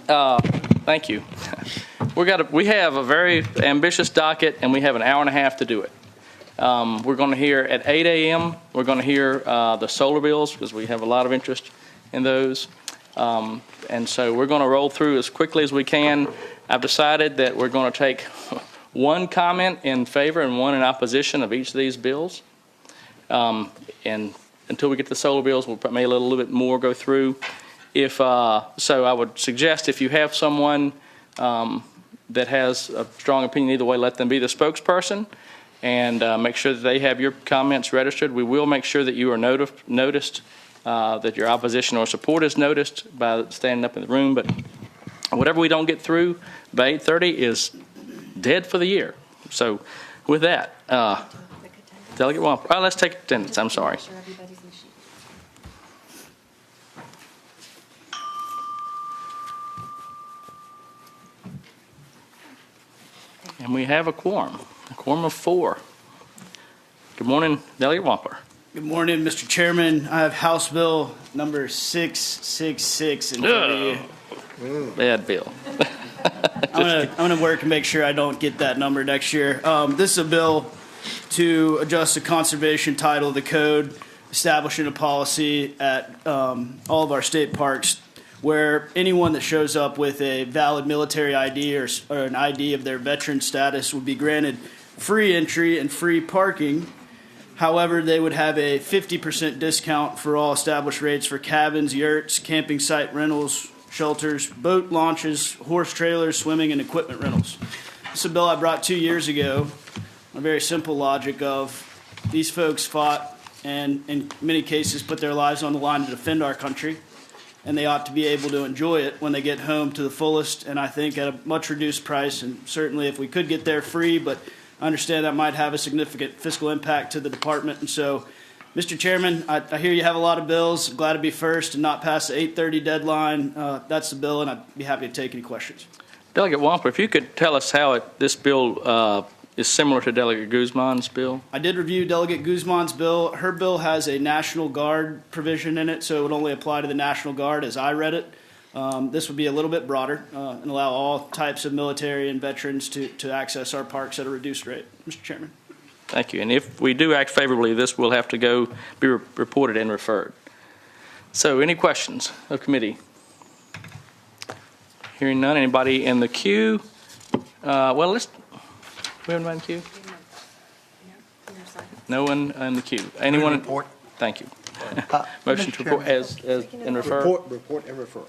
Thank you. We have a very ambitious docket, and we have an hour and a half to do it. We're going to hear at 8 a.m. We're going to hear the solar bills because we have a lot of interest in those. And so we're going to roll through as quickly as we can. I've decided that we're going to take one comment in favor and one in opposition of each of these bills. And until we get to the solar bills, we'll may let a little bit more go through. So I would suggest if you have someone that has a strong opinion either way, let them be the spokesperson and make sure that they have your comments registered. We will make sure that you are noticed, that your opposition or support is noticed by standing up in the room. But whatever we don't get through by 8:30 is dead for the year. So with that, Delegate Wamper. Let's take attendance. I'm sorry. And we have a quorum of 4. Good morning, Delegate Wamper. Good morning, Mr. Chairman. I have House Bill number 666 in front of you. Bad bill. I'm gonna work and make sure I don't get that number next year. This is a bill to adjust the conservation title of the code, establishing a policy at all of our state parks where anyone that shows up with a valid military ID or an ID of their veteran status would be granted free entry and free parking. However, they would have a 50% discount for all established rates for cabins, yurts, camping site rentals, shelters, boat launches, horse trailers, swimming, and equipment rentals. This is a bill I brought 2 years ago. A very simple logic of these folks fought and in many cases put their lives on the line to defend our country, and they ought to be able to enjoy it when they get home to the fullest, and I think at a much reduced price. And certainly if we could get there free, but I understand that might have a significant fiscal impact to the department. And so, Mr. Chairman, I hear you have a lot of bills. I'm glad to be first and not pass the 8:30 deadline. That's the bill, and I'd be happy to take any questions. Delegate Wamper, if you could tell us how this bill is similar to Delegate Guzman's bill. I did review Delegate Guzman's bill. Her bill has a National Guard provision in it, so it would only apply to the National Guard as I read it. This would be a little bit broader and allow all types of military and veterans to access our parks at a reduced rate. Mr. Chairman. Thank you. And if we do act favorably, this will have to be reported and referred. So any questions of committee? Hearing none. Anybody in the queue? We have one in the queue? No one in the queue. Anyone? Report. Thank you. Motion to report as and refer. Report and refer.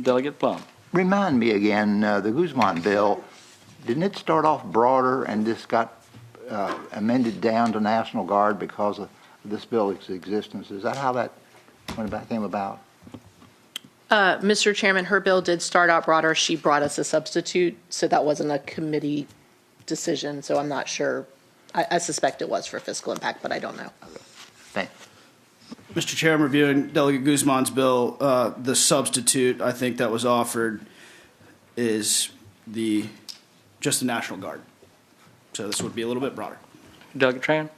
Delegate Plum. Remind me again, the Guzman bill, didn't it start off broader and this got amended down to National Guard because of this bill's existence? Is that how that came about? Mr. Chairman, her bill did start out broader. She brought us a substitute, so that wasn't a committee decision, so I'm not sure. I suspect it was for fiscal impact, but I don't know. Thanks. Mr. Chair, I'm reviewing Delegate Guzman's bill. The substitute I think that was offered is just the National Guard. So this would be a little bit broader. Delegate Tran.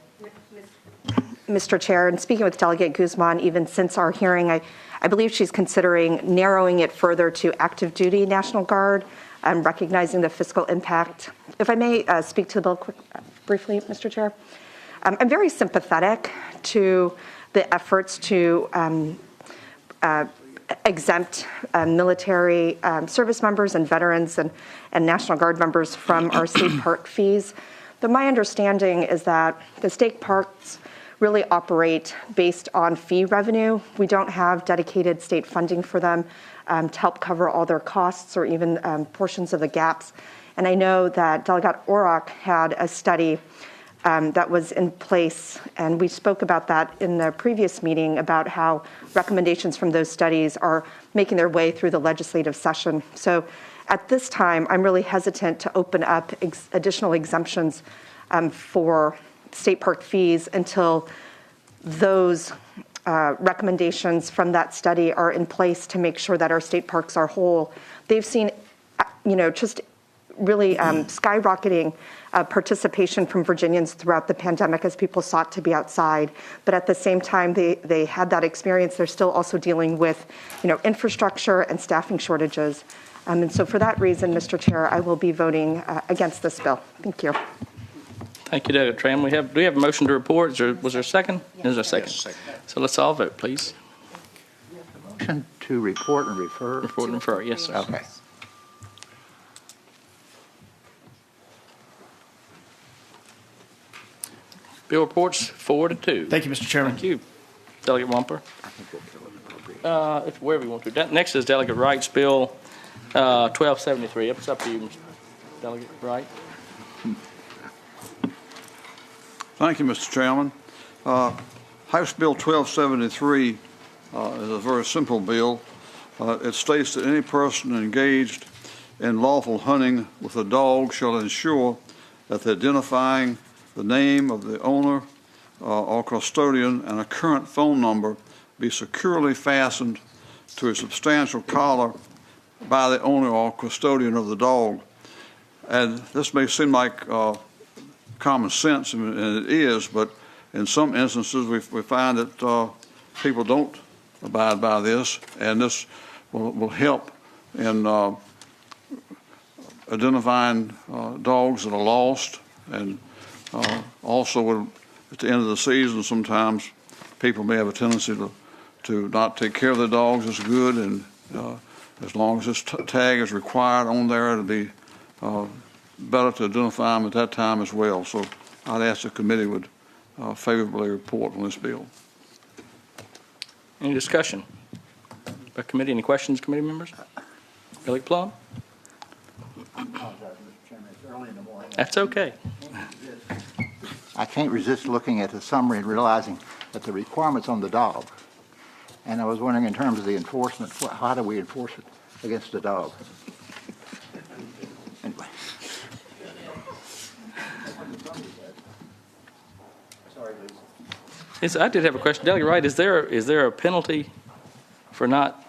Mr. Chair, and speaking with Delegate Guzman, even since our hearing, I believe she's considering narrowing it further to active duty National Guard, recognizing the fiscal impact. If I may speak to the bill briefly, Mr. Chair. I'm very sympathetic to the efforts to exempt military service members and veterans and National Guard members from our state park fees. But my understanding is that the state parks really operate based on fee revenue. We don't have dedicated state funding for them to help cover all their costs or even portions of the gaps. And I know that Delegate Orrock had a study that was in place, and we spoke about that in the previous meeting about how recommendations from those studies are making their way through the legislative session. So at this time, I'm really hesitant to open up additional exemptions for state park fees until those recommendations from that study are in place to make sure that our state parks are whole. They've seen, just really skyrocketing participation from Virginians throughout the pandemic as people sought to be outside. But at the same time they had that experience, they're still also dealing with, infrastructure and staffing shortages. And so for that reason, Mr. Chair, I will be voting against this bill. Thank you. Thank you, Delegate Tram. Do we have a motion to report? Was there a second? Is there a second? Yes, second. So let's all vote, please. Motion to report and refer? Report and refer, yes, sir. Okay. Bill reports 4-2. Thank you, Mr. Chairman. Thank you, Delegate Wamper. If wherever you want to. Next is Delegate Wright's Bill 1273. It's up to you, Mr. Delegate Wright. Thank you, Mr. Chairman. House Bill 1273 is a very simple bill. It states that any person engaged in lawful hunting with a dog shall ensure that the identifying the name of the owner or custodian and a current phone number be securely fastened to a substantial collar by the owner or custodian of the dog. And this may seem like common sense, and it is, but in some instances we find that people don't abide by this, and this will help in identifying dogs that are lost, and also at the end of the season sometimes people may have a tendency to not take care of their dogs as good, and as long as this tag is required on there, it'll be better to identify them at that time as well. So I'd ask the committee would favorably report on this bill. Any discussion by committee? Any questions, committee members? Delegate Plum? That's okay. I can't resist looking at the summary and realizing that the requirement's on the dog. And I was wondering, in terms of the enforcement, how do we enforce it against the dog? Anyway. Sorry, Lisa. I did have a question. Delegate Wright, is there a penalty for not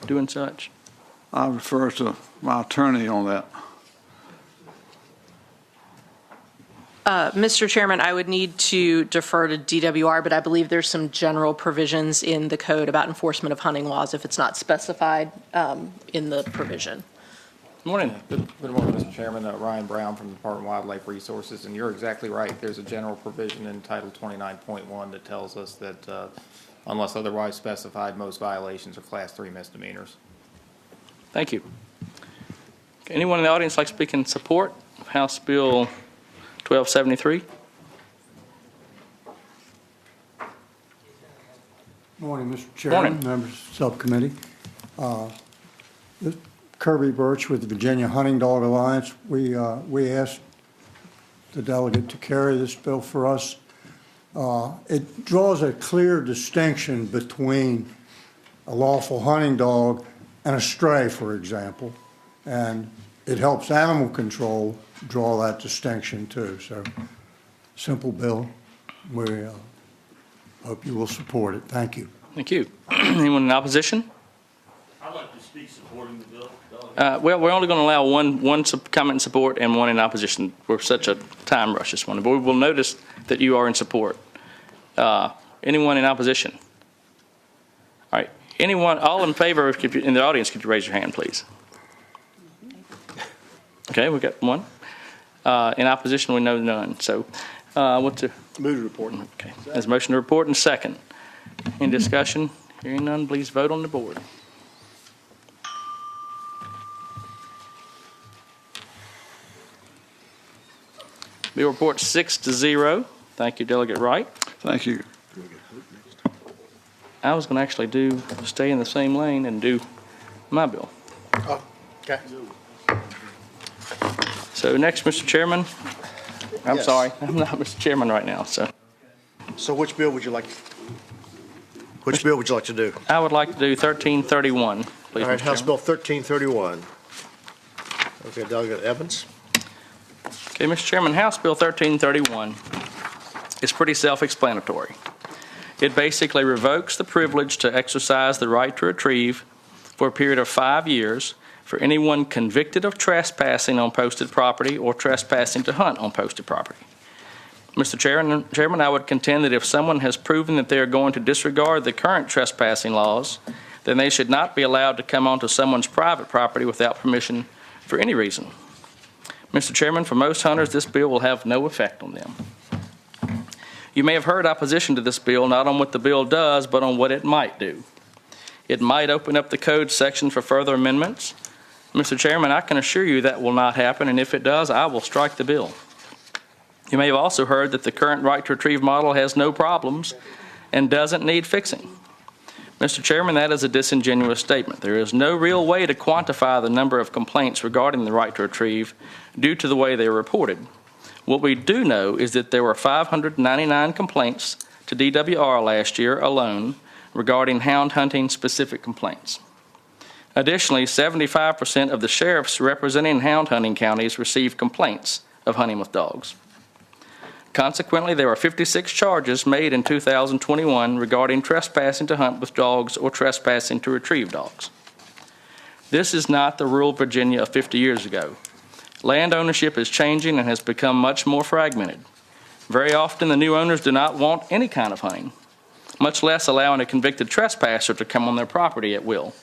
doing such? I refer to my attorney on that. Mr. Chairman, I would need to defer to DWR, but I believe there's some general provisions in the code about enforcement of hunting laws if it's not specified in the provision. Morning. Good morning, Mr. Chairman. Ryan Brown from the Department of Wildlife Resources, and you're exactly right. There's a general provision in Title 29.1 that tells us that unless otherwise specified, most violations are Class 3 misdemeanors. Thank you. Anyone in the audience like to speak in support of House Bill 1273? Morning, Mr. Chairman, Morning. members of the subcommittee. Kirby Birch with the Virginia Hunting Dog Alliance. We asked the delegate to carry this bill for us. It draws a clear distinction between a lawful hunting dog and a stray, for example, and it helps animal control draw that distinction too. So, simple bill. We hope you will support it. Thank you. Thank you. Anyone in opposition? I'd like to speak supporting the bill. Well, we're only going to allow one comment in support and one in opposition. We're such a time rush this morning, but we will notice that you are in support. Anyone in opposition? All right. Anyone, all in favor, if you're in the audience, could you raise your hand, please? Okay, we got one. In opposition, we know none. So, what's the Move to report. Okay. There's a motion to report and second. Any discussion? Hearing none, please vote on the board. Bill report 6-0. Thank you, Delegate Wright. Thank you. I was going to actually stay in the same lane and do my bill. Oh, okay. So next, Mr. Chairman. I'm Yes. sorry, I'm not Mr. Chairman right now. So So which bill would you like? Which bill would you like to do? I would like to do 1331, please, All right, Mr. House Chairman. Bill 1331. Okay, Delegate Evans. Okay, Mr. Chairman, House Bill 1331 is pretty self-explanatory. It basically revokes the privilege to exercise the right to retrieve for a period of 5 years for anyone convicted of trespassing on posted property or trespassing to hunt on posted property. Mr. Chairman, I would contend that if someone has proven that they are going to disregard the current trespassing laws, then they should not be allowed to come onto someone's private property without permission for any reason. Mr. Chairman, for most hunters, this bill will have no effect on them. You may have heard opposition to this bill, not on what the bill does, but on what it might do. It might open up the code section for further amendments. Mr. Chairman, I can assure you that will not happen, and if it does, I will strike the bill. You may have also heard that the current right to retrieve model has no problems and doesn't need fixing. Mr. Chairman, that is a disingenuous statement. There is no real way to quantify the number of complaints regarding the right to retrieve due to the way they are reported. What we do know is that there were 599 complaints to DWR last year alone regarding hound hunting specific complaints. Additionally, 75% of the sheriffs representing hound hunting counties received complaints of hunting with dogs. Consequently, there were 56 charges made in 2021 regarding trespassing to hunt with dogs or trespassing to retrieve dogs. This is not the rural Virginia of 50 years ago. Land ownership is changing and has become much more fragmented. Very often, the new owners do not want any kind of hunting, much less allowing a convicted trespasser to come on their property at will.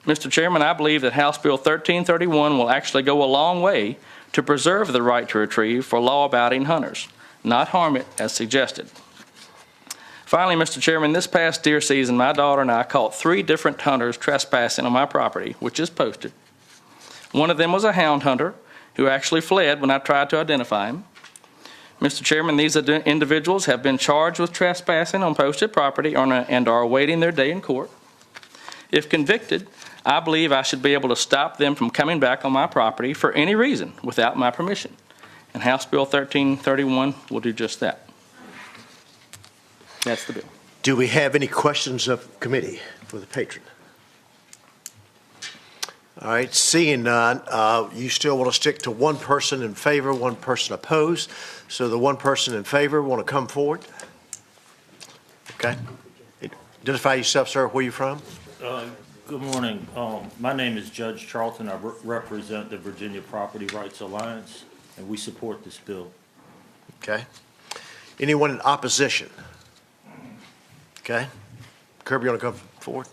Mr. Chairman, I believe that House Bill 1331 will actually go a long way to preserve the right to retrieve for law-abiding hunters, not harm it as suggested. Finally, Mr. Chairman, this past deer season, my daughter and I caught 3 different hunters trespassing on my property, which is posted. One of them was a hound hunter who actually fled when I tried to identify him. Mr. Chairman, these individuals have been charged with trespassing on posted property and are awaiting their day in court. If convicted, I believe I should be able to stop them from coming back on my property for any reason without my permission. And House Bill 1331 will do just that. That's the bill. Do we have any questions of committee for the patron? All right, seeing none, you still want to stick to one person in favor, one person opposed. So the one person in favor want to come forward? Okay. Identify yourself, sir. Where are you from? Good morning. My name is Judge Charlton. I represent the Virginia Property Rights Alliance, and we support this bill. Okay. Anyone in opposition? Okay. Kirby, you want to come forward?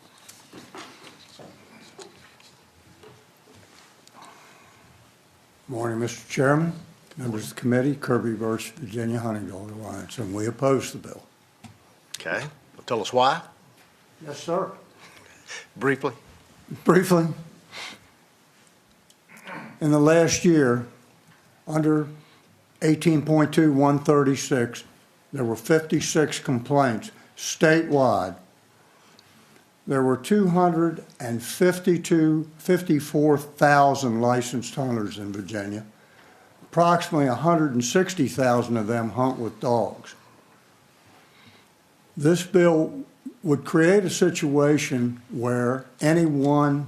Morning, Mr. Chairman, members of the committee, Kirby versus Virginia Hunting Dog Alliance, and we oppose the bill. Okay. Well, tell us why, Yes, sir. briefly. Briefly, in the last year, under 18.2136, there were 56 complaints statewide. There were 54,000 licensed hunters in Virginia. Approximately 160,000 of them hunt with dogs. This bill would create a situation where anyone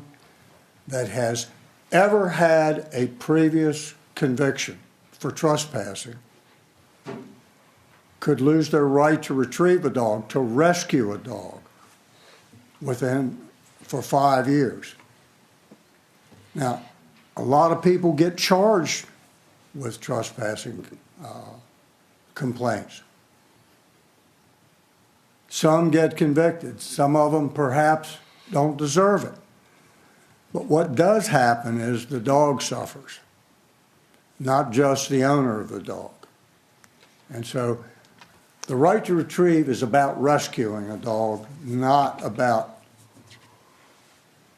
that has ever had a previous conviction for trespassing could lose their right to retrieve a dog, to rescue a dog for 5 years. Now, a lot of people get charged with trespassing complaints. Some get convicted. Some of them perhaps don't deserve it. But what does happen is the dog suffers, not just the owner of the dog. And so the right to retrieve is about rescuing a dog, not about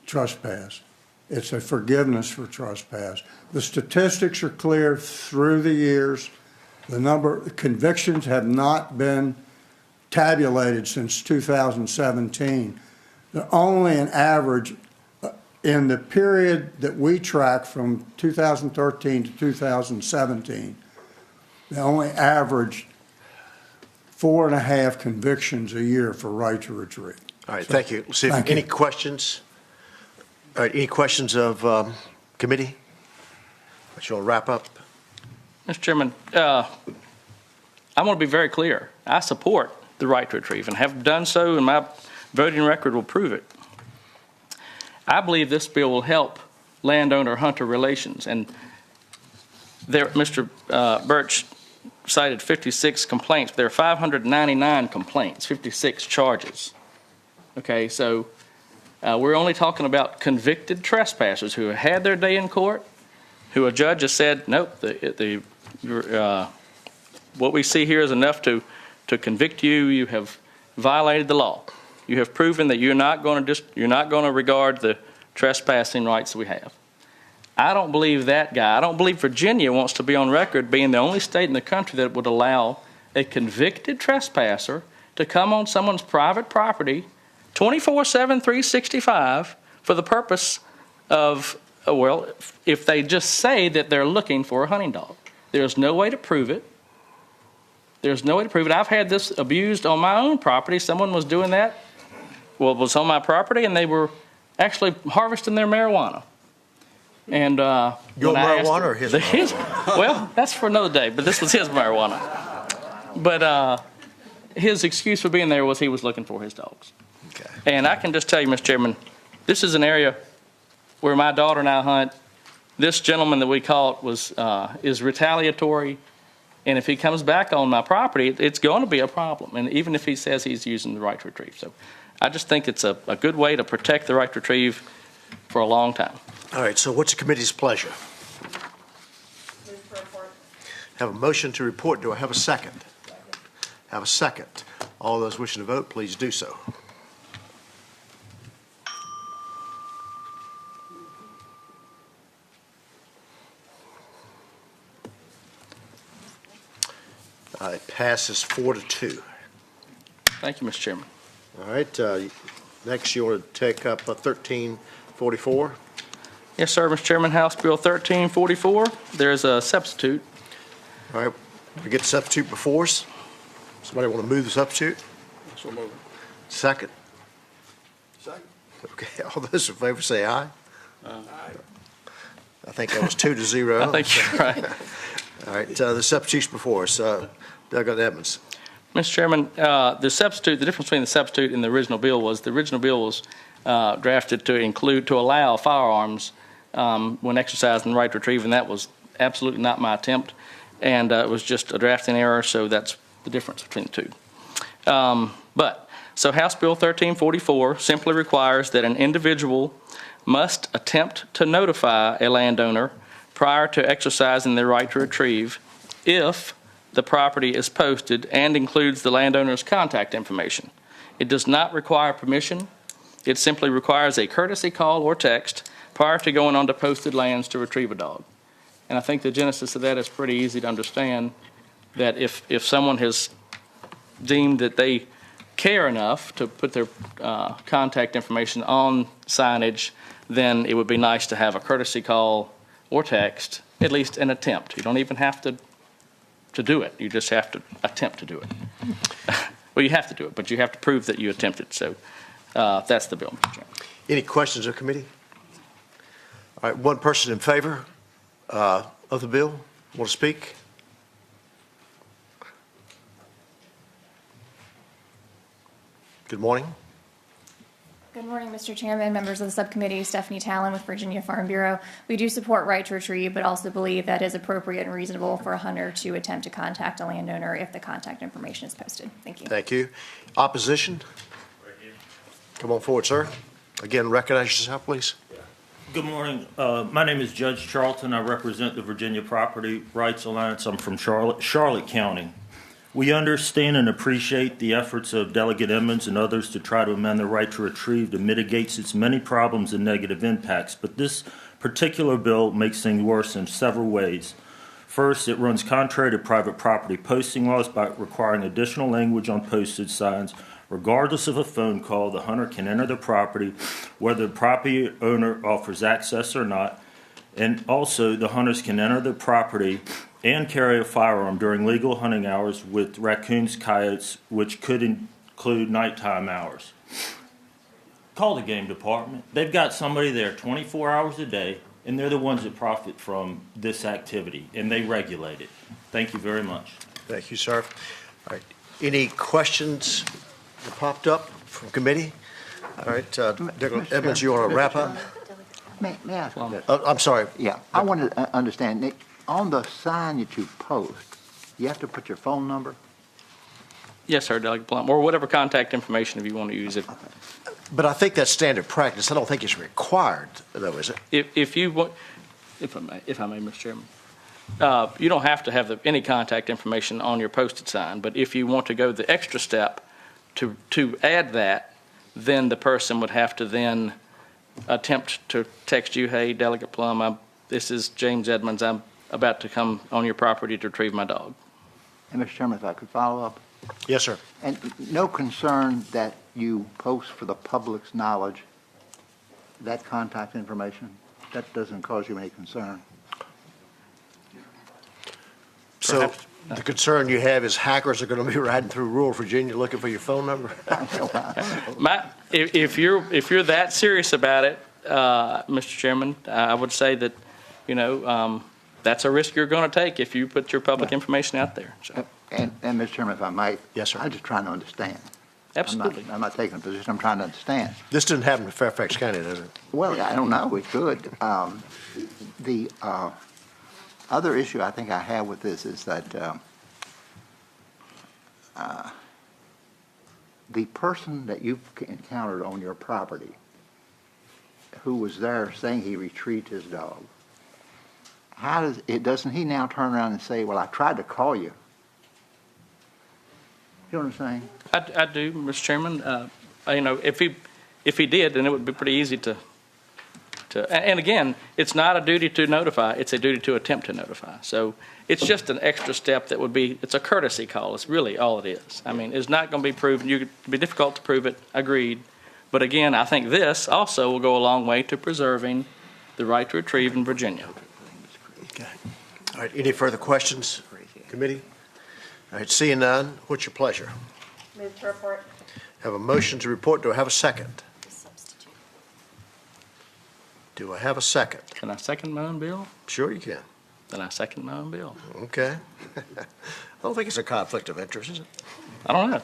trespass. It's a forgiveness for trespass. The statistics are clear through the years. The number of convictions have not been tabulated since 2017. They're only an average in the period that we track from 2013 to 2017. They only averaged 4.5 convictions a year for right to retrieve. All right, thank you. See, any questions? All right, any questions of committee? But you'll wrap up. Mr. Chairman, I want to be very clear. I support the right to retrieve and have done so, and my voting record will prove it. I believe this bill will help landowner-hunter relations. And there, Mr. Birch cited 56 complaints. There are 599 complaints, 56 charges. Okay, so We're only talking about convicted trespassers who have had their day in court, who a judge has said, nope, what we see here is enough to convict you. You have violated the law. You have proven that you're not going to regard the trespassing rights we have. I don't believe that guy. I don't believe Virginia wants to be on record being the only state in the country that would allow a convicted trespasser to come on someone's private property 24/7, 365 for the purpose of, well, if they just say that they're looking for a hunting dog. There's no way to prove it. There's no way to prove it. I've had this abused on my own property. Someone was doing that. Well, it was on my property, and they were actually harvesting their marijuana. And Your marijuana or his marijuana? Well, that's for another day, but this was his marijuana. But his excuse for being there was he was looking for his dogs. Okay. And I can just tell you, Mr. Chairman, this is an area where my daughter and I hunt. This gentleman that we caught is retaliatory, and if he comes back on my property, it's going to be a problem, and even if he says he's using the right to retrieve. So I just think it's a good way to protect the right to retrieve for a long time. All right, so what's the committee's pleasure? Have a motion to report. Do I have a second? Have a second. All those wishing to vote, please do so. It passes 4-2. Thank you, Mr. Chairman. All right, next you want to take up 1344. Yes, sir, Mr. Chairman. House Bill 1344. There's a substitute. All right, we get the substitute before us. Somebody want to move the substitute? So moved. Second? Second. Okay, all those in favor say aye. Aye. I think that was 2-0. I think you're right. All right, the substitute's before us. Delegate Edmonds. Mr. Chairman, the difference between the substitute and the original bill was drafted to allow firearms when exercising the right to retrieve, and that was absolutely not my attempt. And it was just a drafting error, so that's the difference between the two. So House Bill 1344 simply requires that an individual must attempt to notify a landowner prior to exercising their right to retrieve if the property is posted and includes the landowner's contact information. It does not require permission. It simply requires a courtesy call or text prior to going onto posted lands to retrieve a dog. And I think the genesis of that is pretty easy to understand, that if someone has deemed that they care enough to put their contact information on signage, then it would be nice to have a courtesy call or text, at least an attempt. You don't even have to do it. You just have to attempt to do it. Well, you have to do it, but you have to prove that you attempted. So that's the bill, Mr. Chairman. Any questions of committee? All right, one person in favor of the bill want to speak? Good morning. Good morning, Mr. Chairman, members of the subcommittee. Stephanie Talon with Virginia Farm Bureau. We do support right to retrieve, but also believe that it is appropriate and reasonable for a hunter to attempt to contact a landowner if the contact information is posted. Thank you. Thank you. Opposition? Come on forward, sir. Again, recognize yourself, please. Good morning. My name is Judge Charlton. I represent the Virginia Property Rights Alliance. I'm from Charlotte County. We understand and appreciate the efforts of Delegate Edmonds and others to try to amend the right to retrieve to mitigate its many problems and negative impacts, but this particular bill makes things worse in several ways. First, it runs contrary to private property posting laws by requiring additional language on postage signs. Regardless of a phone call, the hunter can enter the property whether the property owner offers access or not, and also the hunters can enter the property and carry a firearm during legal hunting hours with raccoons, coyotes, which could include nighttime hours. Call the game department. They've got somebody there 24 hours a day, and they're the ones that profit from this activity, and they regulate it. Thank you very much. Thank you, sir. All right. Any questions that popped up from committee? All right, Delegate Edmonds, you want to wrap up? May I ask one? I'm sorry. Yeah, I want to understand, Nick, on the sign that you post, you have to put your phone number? Yes, sir, Delegate Plum, or whatever contact information if you want to use it. But I think that's standard practice. I don't think it's required, though, is it? If you want, if I may, Mr. Chairman, you don't have to have any contact information on your posted sign, but if you want to go the extra step to add that, then the person would have to then attempt to text you, hey, Delegate Plum, this is James Edmonds. I'm about to come on your property to retrieve my dog. And Mr. Chairman, if I could follow up. Yes, sir. And no concern that you post for the public's knowledge that contact information? That doesn't cause you any concern? So the concern you have is hackers are going to be riding through rural Virginia looking for your phone number? If you're that serious about it, Mr. Chairman, I would say that, that's a risk you're going to take if you put your public information out there. So. And Mr. Chairman, if I might. Yes, sir. I'm just trying to understand. Absolutely. I'm not taking a position. I'm trying to understand. This didn't happen in Fairfax County, does it? Well, I don't know. It could. The other issue I think I have with this is that the person that you've encountered on your property who was there saying he retrieved his dog, doesn't he now turn around and say, well, I tried to call you? You know what I'm saying? I do, Mr. Chairman. If he did, then it would be pretty easy to. And again, it's not a duty to notify; it's a duty to attempt to notify. So it's just an extra step that would be. It's a courtesy call. It's really all it is. I mean, it's not going to be proven. It'd be difficult to prove it. Agreed. But again, I think this also will go a long way to preserving the right to retrieve in Virginia. Okay. All right. Any further questions, committee? All right. Seeing none, what's your pleasure? Move to report. Have a motion to report. Do I have a second? Do I have a second? Can I second my own bill? Sure you can. Then I second my own bill. Okay. I don't think it's a conflict of interest, is it? I don't know.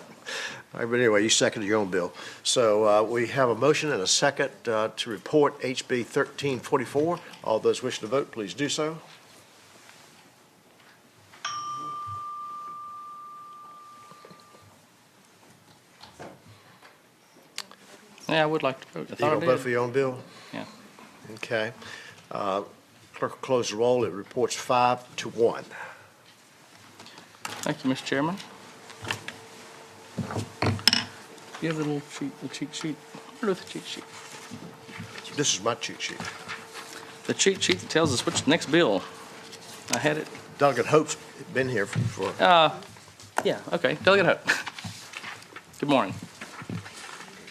All right, but anyway, you seconded your own bill. So we have a motion and a second to report HB 1344. All those wishing to vote, please do so. Yeah, I would like to vote. I You thought I going to did. vote for your own bill? Yeah. Okay. Clerk will close the roll. It reports 5-1. Thank you, Mr. Chairman. You have the little sheet, the cheat sheet. Where's the cheat sheet? This is my cheat sheet. The cheat sheet that tells us which next bill. I had it. Delegate Hope's been here for Yeah, okay. Delegate Hope. Good morning.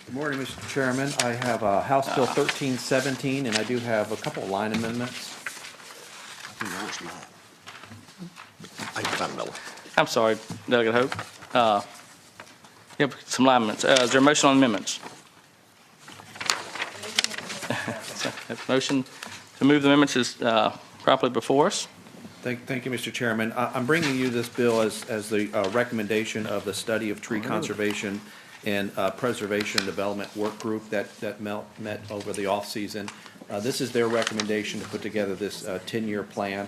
Good morning, Mr. Chairman. I have House Bill 1317, and I do have a couple line amendments. I can find another one. I'm sorry, Delegate Hope. You have some line amendments. Is there a motion on amendments? Motion to move the amendments is properly before us. Thank you, Mr. Chairman. I'm bringing you this bill as the recommendation of the Study of Tree Conservation and Preservation and Development Work Group that met over the off-season. This is their recommendation to put together this 10-year plan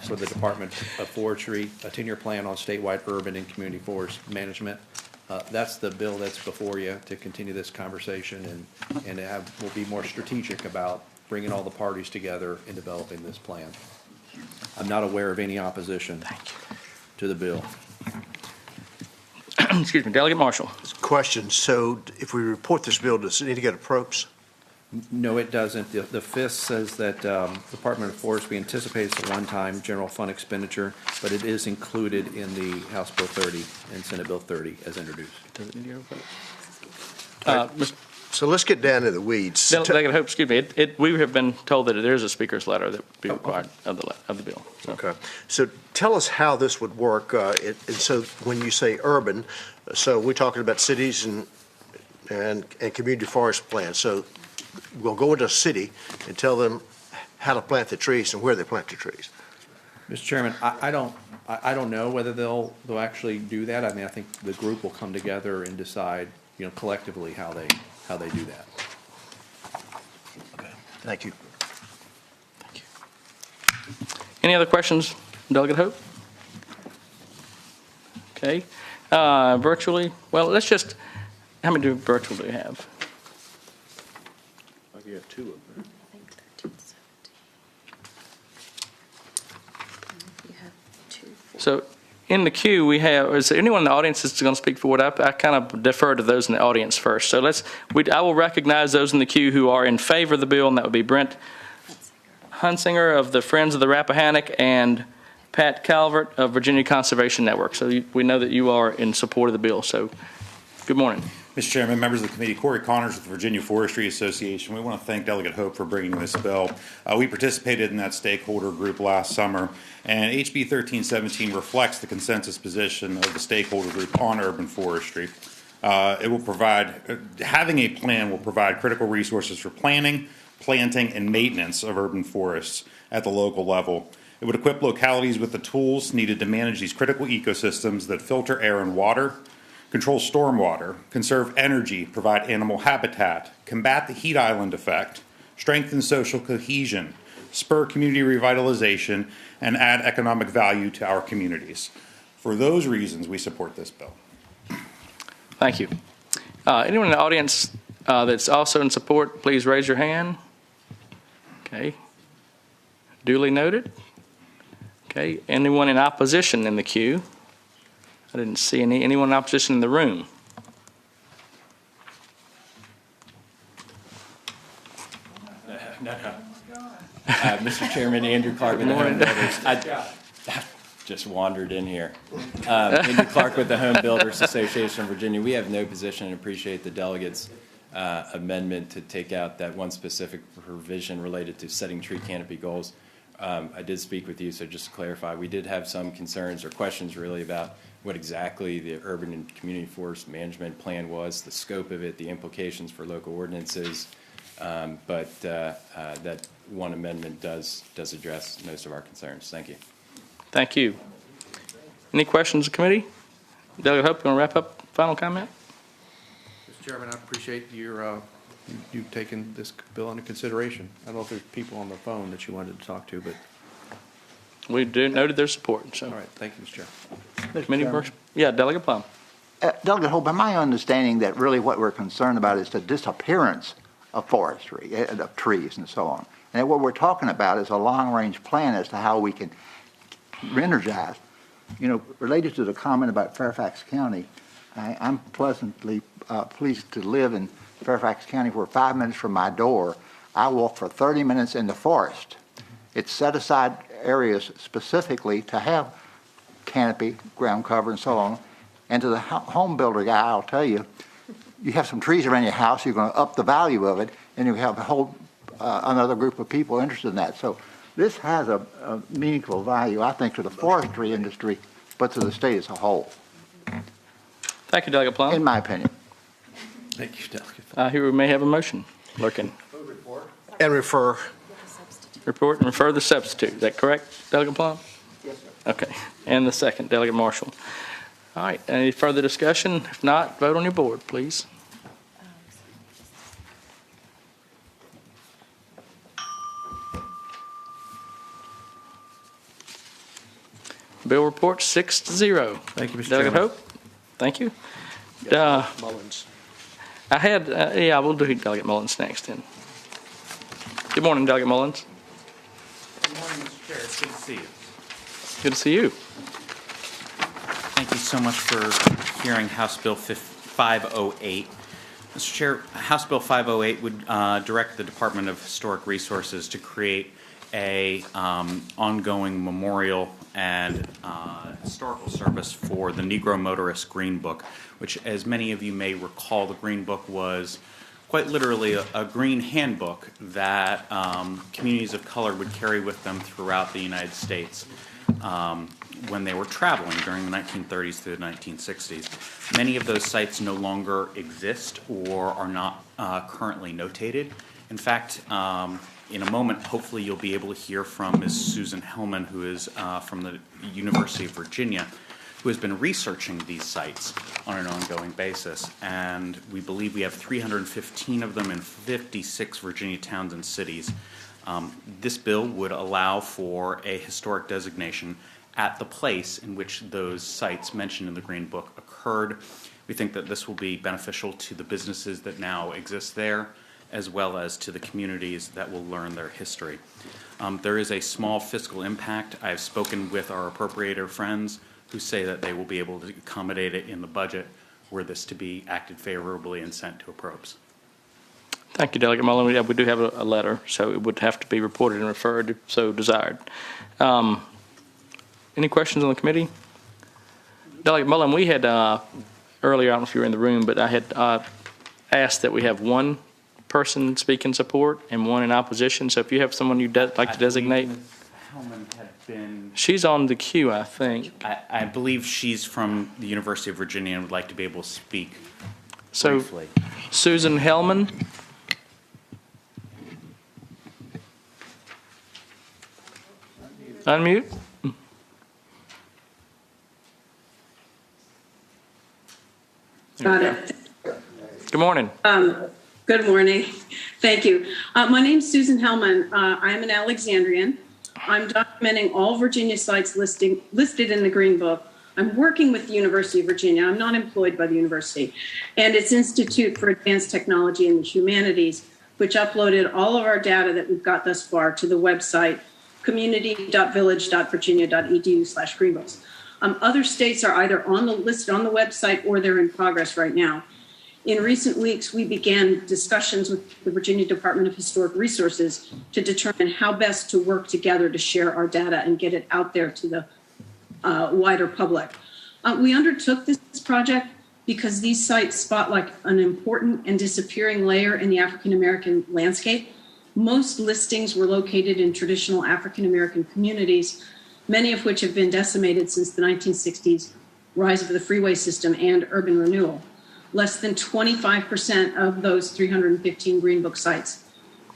for the Department of Forestry, a 10-year plan on statewide urban and community forest management. That's the bill that's before you to continue this conversation and we'll be more strategic about bringing all the parties together in developing this plan. I'm not aware of any opposition to the bill. Excuse me, Delegate Marshall. Question. So if we report this bill, does it need to go to PROPS? No, it doesn't. The FIS says that Department of Forestry anticipates a one-time general fund expenditure, but it is included in the House Bill 30 and Senate Bill 30 as introduced. So let's get down to the weeds. Delegate Hope, excuse me, we have been told that there is a speaker's letter that would be required of the bill. So. Okay. So tell us how this would work. And so when you say urban, so we're talking about cities and community forest plans. So we'll go into a city and tell them how to plant the trees and where they plant the trees. Mr. Chairman, I don't know whether they'll actually do that. I mean, I think the group will come together and decide, collectively how they do that. Okay. Thank you. Thank you. Any other questions, Delegate Hope? Okay. Virtually, well, how many virtual do we have? You have two of them. So in the queue, we have, is there anyone in the audience that's going to speak for it? I kind of defer to those in the audience first. So I will recognize those in the queue who are in favor of the bill, and that would be Brent Hunsinger of the Friends of the Rappahannock and Pat Calvert of Virginia Conservation Network. So we know that you are in support of the bill. So good morning. Mr. Chairman, members of the committee, Corey Connors with the Virginia Forestry Association. We want to thank Delegate Hope for bringing this bill. We participated in that stakeholder group last summer, and HB 1317 reflects the consensus position of the stakeholder group on urban forestry. It will provide, having a plan will provide critical resources for planning, planting, and maintenance of urban forests at the local level. It would equip localities with the tools needed to manage these critical ecosystems that filter air and water, control stormwater, conserve energy, provide animal habitat, combat the heat island effect, strengthen social cohesion, spur community revitalization, and add economic value to our communities. For those reasons, we support this bill. Thank you. Anyone in the audience that's also in support, please raise your hand. Okay. Duly noted. Okay. Anyone in opposition in the queue? I didn't see anyone in opposition in the room. No. Mr. Chairman, Andrew Clark with the Home Builders. I just wandered in here. Andrew Clark with the Home Builders Association of Virginia. We have no position and appreciate the delegates' amendment to take out that one specific provision related to setting tree canopy goals. I did speak with you, so just to clarify, we did have some concerns or questions really about what exactly the urban and community forest management plan was, the scope of it, the implications for local ordinances, but that one amendment does address most of our concerns. Thank you. Thank you. Any questions of the committee? Delegate Hope, you want to wrap up? Final comment? Mr. Chairman, I appreciate your you taking this bill into consideration. I don't know if there's people on the phone that you wanted to talk to, but. We noted their support. So. All right. Thank you, Mr. Chair. Committee works. Yeah, Delegate Plum. Delegate Hope, am I understanding that really what we're concerned about is the disappearance of forestry, of trees and so on? And what we're talking about is a long-range plan as to how we can re-energize. You know, related to the comment about Fairfax County, I'm pleasantly pleased to live in Fairfax County where 5 minutes from my door, I walk for 30 minutes in the forest. It's set aside areas specifically to have canopy, ground cover, and so on. And to the home builder guy, I'll tell you, you have some trees around your house, you're going to up the value of it, and you have a whole another group of people interested in that. So this has a meaningful value, I think, to the forestry industry, but to the state as a whole. Thank you, Delegate Plum. In my opinion. Thank you, Delegate. Here we may have a motion lurking. And refer. Report and refer the substitute. Is that correct, Delegate Plum? Yes, sir. Okay. And the second, Delegate Marshall. All right. Any further discussion? If not, vote on your board, please. Bill report 6-0. Thank you, Mr. Delegate Chairman. Hope. Thank you. Mullins. I had, yeah, we'll do Delegate Mullins next then. Good morning, Delegate Mullins. Good morning, Mr. Chair. It's good to see you. Good to see you. Thank you so much for hearing House Bill 508. Mr. Chair, House Bill 508 would direct the Department of Historic Resources to create a ongoing memorial and historical service for the Negro Motorist Green Book, which, as many of you may recall, the Green Book was quite literally a green handbook that communities of color would carry with them throughout the United States when they were traveling during the 1930s through the 1960s. Many of those sites no longer exist or are not currently notated. In fact, in a moment, hopefully you'll be able to hear from Ms. Susan Hellman, who is from the University of Virginia, who has been researching these sites on an ongoing basis. And we believe we have 315 of them in 56 Virginia towns and cities. This bill would allow for a historic designation at the place in which those sites mentioned in the Green Book occurred. We think that this will be beneficial to the businesses that now exist there, as well as to the communities that will learn their history. There is a small fiscal impact. I've spoken with our appropriator friends who say that they will be able to accommodate it in the budget were this to be acted favorably and sent to approps. Thank you, Delegate Mullen. We do have a letter, so it would have to be reported and referred if so desired. Any questions on the committee? Delegate Mullen, we had earlier, I don't know if you were in the room, but I had asked that we have one person speak in support and one in opposition. So if you have someone you'd like to designate. Hellman had been. She's on the queue, I think. I believe she's from the University of Virginia and would like to be able to speak So briefly. Susan Hellman. Unmute. Got it. Good morning. Good morning. Thank you. My name's Susan Hellman. I'm an Alexandrian. I'm documenting all Virginia sites listed in the Green Book. I'm working with the University of Virginia. I'm not employed by the university. And its Institute for Advanced Technology and the Humanities, which uploaded all of our data that we've got thus far to the website community.village.virginia.edu/greenbooks. Other states are either on the list on the website or they're in progress right now. In recent weeks, we began discussions with the Virginia Department of Historic Resources to determine how best to work together to share our data and get it out there to the wider public. We undertook this project because these sites spotlight an important and disappearing layer in the African American landscape. Most listings were located in traditional African American communities, many of which have been decimated since the 1960s rise of the freeway system and urban renewal. Less than 25% of those 315 Green Book sites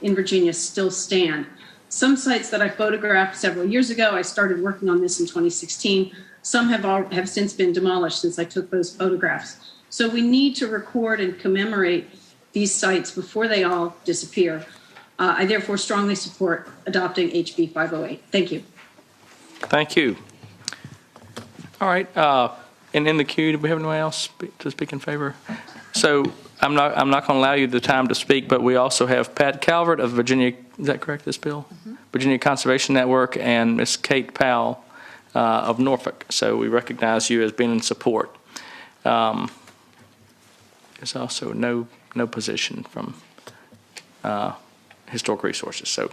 in Virginia still stand. Some sites that I photographed several years ago, I started working on this in 2016. Some have since been demolished since I took those photographs. So we need to record and commemorate these sites before they all disappear. I therefore strongly support adopting HB 508. Thank you. Thank you. All right. And in the queue, do we have anyone else to speak in favor? So I'm not going to allow you the time to speak, but we also have Pat Calvert of Virginia. Is that correct, this bill? Mm-hmm. Virginia Conservation Network, and Ms. Kate Powell of Norfolk. So we recognize you as being in support. There's also no position from Historic Resources. So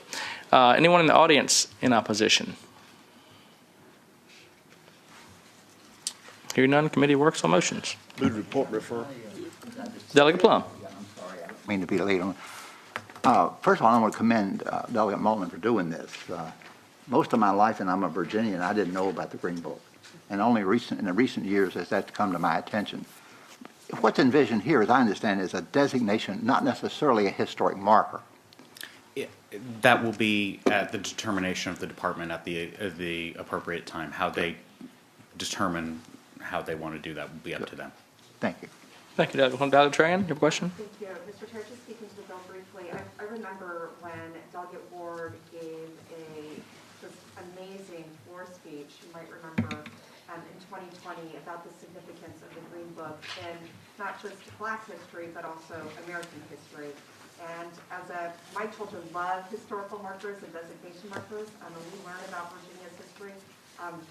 anyone in the audience in opposition? Hearing none, committee works on motions. Move report refer. Delegate Plum. I don't mean to be late on. First of all, I want to commend Delegate Mullen for doing this. Most of my life, and I'm a Virginian, I didn't know about the Green Book. And only in the recent years has that come to my attention. What's envisioned here, as I understand, is a designation, not necessarily a historic marker. That will be at the determination of the department at the appropriate time. How they determine how they want to do that will be up to them. Thank you. Thank you, Delegate Plum. Delegate Tran, your question? Thank you. Mr. Chair, just speaking to the bill briefly, I remember when Delegate Ward gave this amazing floor speech, you might remember, in 2020 about the significance of the Green Book in not just Black history, but also American history. And my children love historical markers and designation markers, and we learn about Virginia's history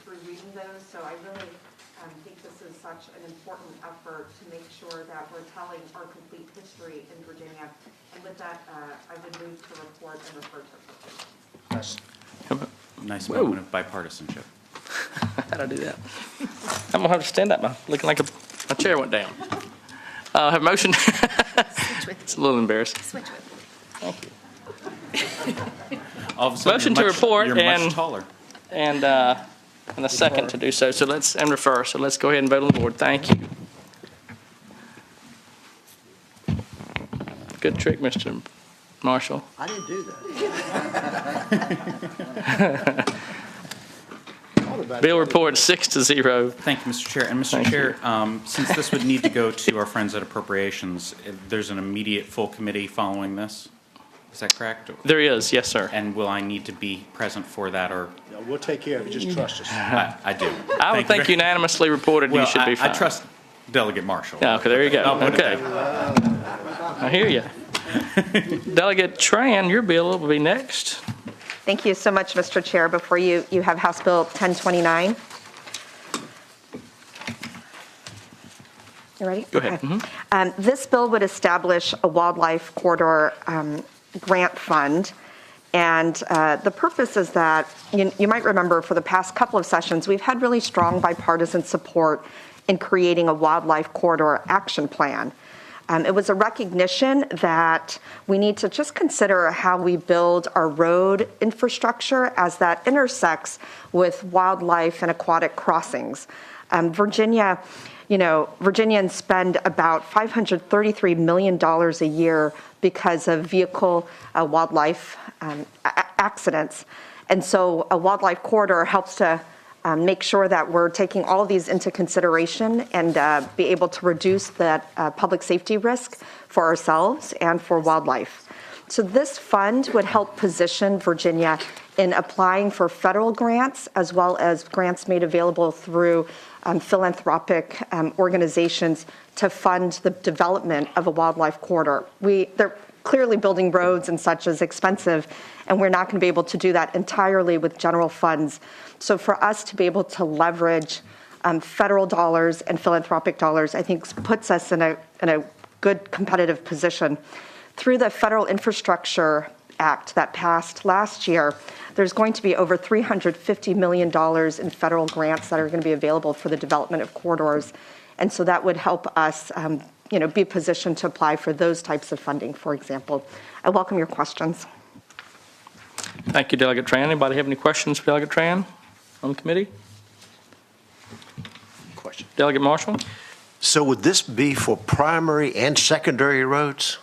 through reading those. So I really think this is such an important effort to make sure that we're telling our complete history in Virginia. And with that, I would move to report and refer to appropriations. Nice moment of bipartisanship. How'd I do that? I'm going to have to stand up. I'm looking like my chair went down. I have a motion. It's a little embarrassing. Switch with Thank you. All of a sudden, Motion to report you're much taller. And a second to do so. So and refer. So let's go ahead and vote on the board. Thank you. Good trick, Mr. Marshall. I didn't do that. Bill report 6-0. Thank you, Mr. Chair. And Mr. Chair, since this would need to go to our friends at Appropriations, there's an immediate full committee following this. Is that correct? There is, yes, sir. And will I need to be present for that, or? No, we'll take care of it. Just trust us. I do. I would think unanimously reported well, you should be fine. I trust Delegate Marshall. Okay, there you go. Okay. I hear you. Delegate Tran, your bill will be next. Thank you so much, Mr. Chair. Before you have House Bill 1029. You ready? Go ahead. Okay. This bill would establish a wildlife corridor grant fund. And the purpose is that, you might remember for the past couple of sessions, we've had really strong bipartisan support in creating a wildlife corridor action plan. It was a recognition that we need to just consider how we build our road infrastructure as that intersects with wildlife and aquatic crossings. Virginians spend about $533 million a year because of vehicle wildlife accidents. And so a wildlife corridor helps to make sure that we're taking all of these into consideration and be able to reduce that public safety risk for ourselves and for wildlife. So this fund would help position Virginia in applying for federal grants as well as grants made available through philanthropic organizations to fund the development of a wildlife corridor. They're clearly building roads and such is expensive, and we're not going to be able to do that entirely with general funds. So for us to be able to leverage federal dollars and philanthropic dollars, I think puts us in a good competitive position. Through the Federal Infrastructure Act that passed last year, there's going to be over $350 million in federal grants that are going to be available for the development of corridors. And so that would help us be positioned to apply for those types of funding, for example. I welcome your questions. Thank you, Delegate Tran. Anybody have any questions for Delegate Tran on the committee? Question. Delegate Marshall? So would this be for primary and secondary roads?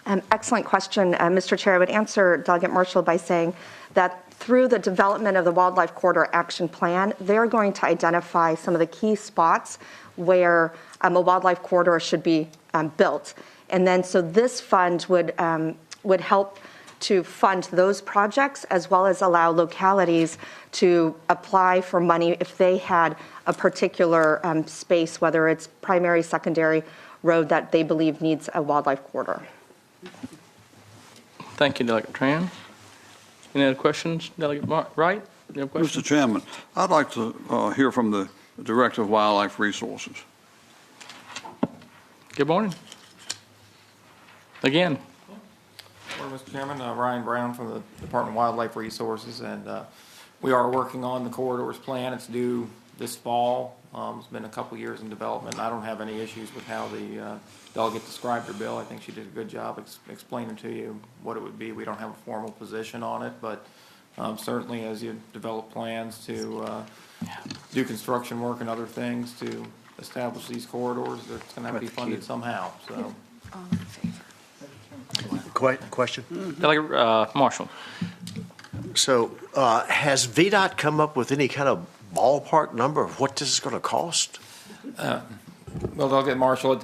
Excellent question, Mr. Chair. I would answer Delegate Marshall by saying that through the development of the Wildlife Corridor Action Plan, they're going to identify some of the key spots where a wildlife corridor should be built. And then so this fund would help to fund those projects as well as allow localities to apply for money if they had a particular space, whether it's primary, secondary road that they believe needs a wildlife corridor. Thank you, Delegate Tran. Any other questions? Delegate Wright, you have a question? Mr. Chairman, I'd like to hear from the Director of Wildlife Resources. Good morning. Again. Morning, Mr. Chairman. Ryan Brown from the Department of Wildlife Resources, and we are working on the corridors plan. It's due this fall. It's been a couple years in development. I don't have any issues with how the delegate described her bill. I think she did a good job explaining to you what it would be. We don't have a formal position on it, but certainly as you develop plans to do construction work and other things to establish these corridors, it's going to have to be funded somehow. So. Question? Delegate Marshall. So has VDOT come up with any kind of ballpark number of what this is going to cost? Well, Delegate Marshall,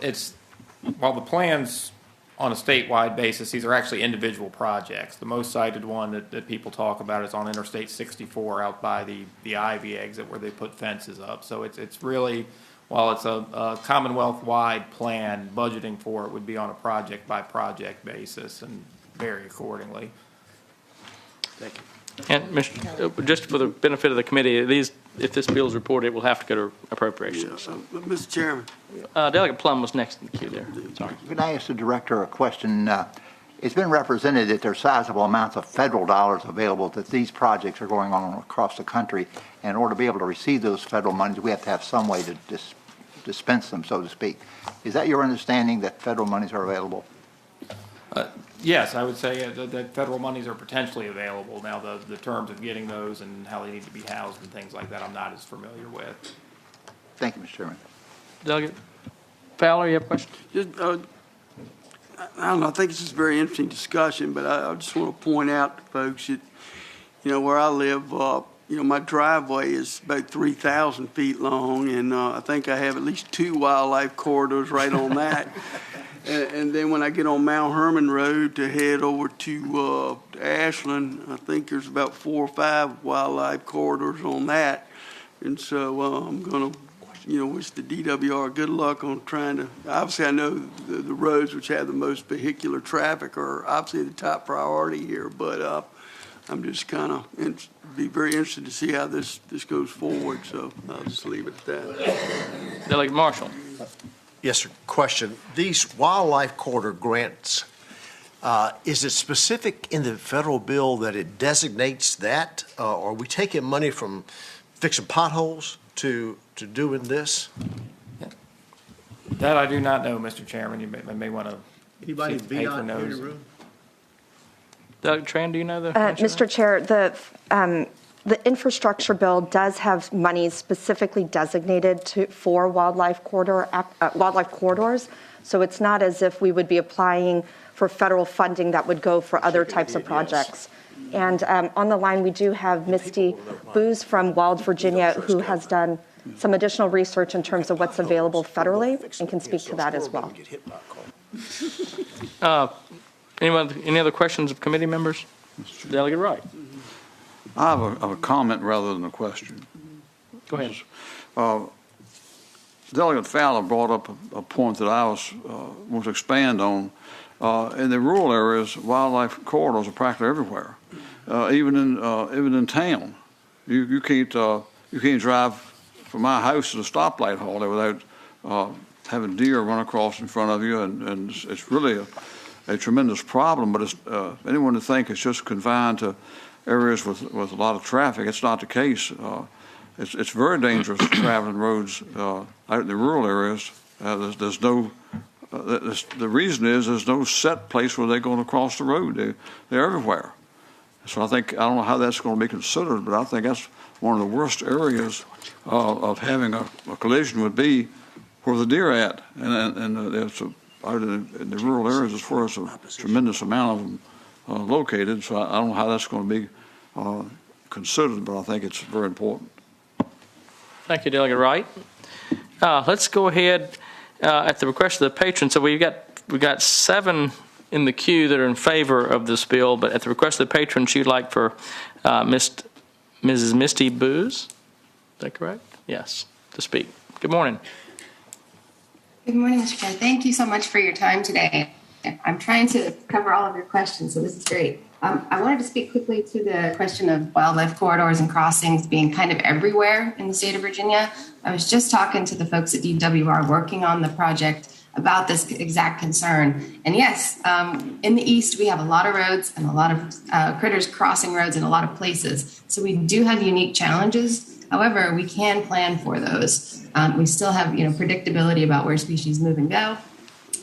while the plans on a statewide basis, these are actually individual projects. The most cited one that people talk about is on Interstate 64 out by the Ivy exit where they put fences up. So it's really, while it's a Commonwealth-wide plan, budgeting for it would be on a project-by-project basis and vary accordingly. Thank you. And just for the benefit of the committee, if this bill is reported, it will have to go to appropriations. Mr. Chairman. Delegate Plum was next in the queue there. Sorry. Can I ask the director a question? It's been represented that there's sizable amounts of federal dollars available, that these projects are going on across the country. And in order to be able to receive those federal monies, we have to have some way to dispense them, so to speak. Is that your understanding, that federal monies are available? Yes, I would say that federal monies are potentially available. Now, the terms of getting those and how they need to be housed and things like that, I'm not as familiar with. Thank you, Mr. Chairman. Delegate Fowler, you have a question? Just, I don't know, I think this is a very interesting discussion, but I just want to point out to folks that, where I live, my driveway is about 3,000 feet long, and I think I have at least 2 wildlife corridors right on that. And then when I get on Mount Herman Road to head over to Ashland, I think there's about 4 or 5 wildlife corridors on that. And so I'm going to wish the DWR good luck on trying to, obviously I know the roads which have the most vehicular traffic are obviously the top priority here, but I'm just kind of be very interested to see how this goes forward, so I'll just leave it at that. Delegate Marshall. Yes, sir. Question. These wildlife corridor grants, is it specific in the federal bill that it designates that? Are we taking money from fixing potholes to doing this? That I do not know, Mr. Chairman. You may want to. Anybody see be paper out in the knows. room? Doug Tran, do you know the answer to Mr. Chair, the infrastructure bill does have money specifically designated for wildlife corridors. So it's not as if we would be applying for federal funding that would go for other types of projects. And on the line, we do have Misty Booz from Wild Virginia, who has done some additional research in terms of what's available federally and can speak to that as well. Any other questions of committee members? Delegate Wright. I have a comment rather than a question. Go ahead. Delegate Fowler brought up a point that I want to expand on. In the rural areas, wildlife corridors are practically everywhere, even in town. You can't drive from my house to the stoplight hallway without having deer run across in front of you, and it's really a tremendous problem. But anyone to think it's just confined to areas with a lot of traffic, it's not the case. It's very dangerous traveling roads out in the rural areas. There's no. The reason is there's no set place where they're going to cross the road. They're everywhere. So I don't know how that's going to be considered, but I think that's one of the worst areas of having a collision would be where the deer are at, and there's out in the rural areas as far as a tremendous amount of them located. So I don't know how that's going to be considered, but I think it's very important. Thank you, Delegate Wright. Let's go ahead at the request of the patron. So we've got 7 in the queue that are in favor of this bill, but at the request of the patron, she'd like for Mrs. Misty Booz, is that correct? Yes, to speak. Good morning. Good morning, Mr. Chair. Thank you so much for your time today. I'm trying to cover all of your questions, so this is great. I wanted to speak quickly to the question of wildlife corridors and crossings being kind of everywhere in the state of Virginia. I was just talking to the folks at DWR working on the project about this exact concern. And yes, in the east, we have a lot of roads and a lot of critters crossing roads in a lot of places. So we do have unique challenges. However, we can plan for those. We still have predictability about where species move and go.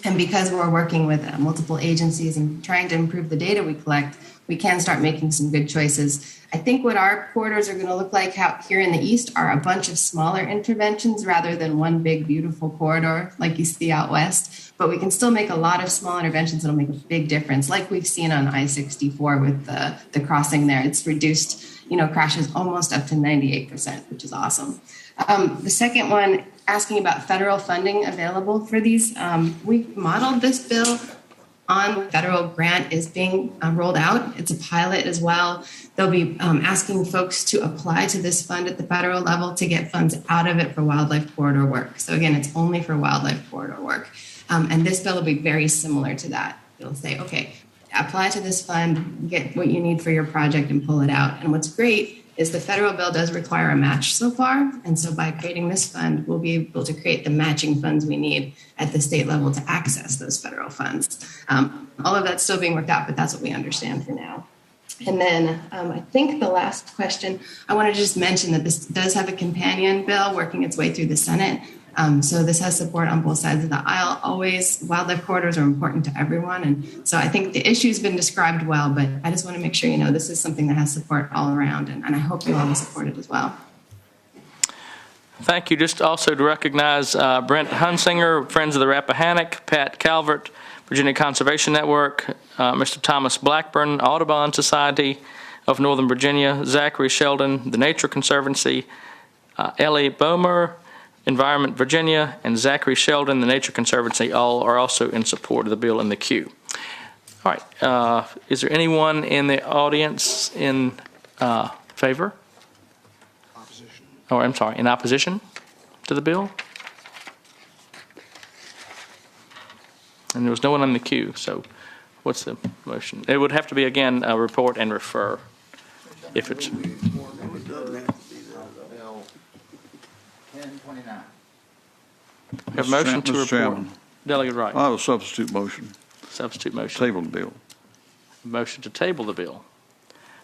And because we're working with multiple agencies and trying to improve the data we collect, we can start making some good choices. I think what our corridors are going to look like out here in the east are a bunch of smaller interventions rather than one big, beautiful corridor like you see out west. But we can still make a lot of small interventions that'll make a big difference, like we've seen on I-64 with the crossing there. It's reduced, crashes almost up to 98%, which is awesome. The second one, asking about federal funding available for these. We modeled this bill on federal grant is being rolled out. It's a pilot as well. They'll be asking folks to apply to this fund at the federal level to get funds out of it for wildlife corridor work. So again, it's only for wildlife corridor work. And this bill will be very similar to that. It'll say, okay, apply to this fund, get what you need for your project and pull it out. And what's great is the federal bill does require a match so far. And so by creating this fund, we'll be able to create the matching funds we need at the state level to access those federal funds. All of that's still being worked out, but that's what we understand for now. And then I think the last question, I want to just mention that this does have a companion bill working its way through the Senate. So this has support on both sides of the aisle. Always, wildlife corridors are important to everyone. And so I think the issue's been described well, but I just want to make sure you know this is something that has support all around. And I hope you all will support it as well. Thank you. Just also to recognize Brent Hunsinger, Friends of the Rappahannock, Pat Calvert, Virginia Conservation Network, Mr. Thomas Blackburn, Audubon Society of Northern Virginia, Zachary Sheldon, the Nature Conservancy, Ellie Bomer, Environment Virginia, and Zachary Sheldon, the Nature Conservancy, all are also in support of the bill in the queue. All right. Is there anyone in the audience in favor? Opposition. Oh, I'm sorry, in opposition? to the bill? And there was no one on the queue, so what's the motion? It would have to be, again, a report and refer, if it's, Bill 1029. have a motion to Mr. report. Chairman, Delegate Wright, I have a substitute motion. substitute motion. Table the bill. Motion to table the bill.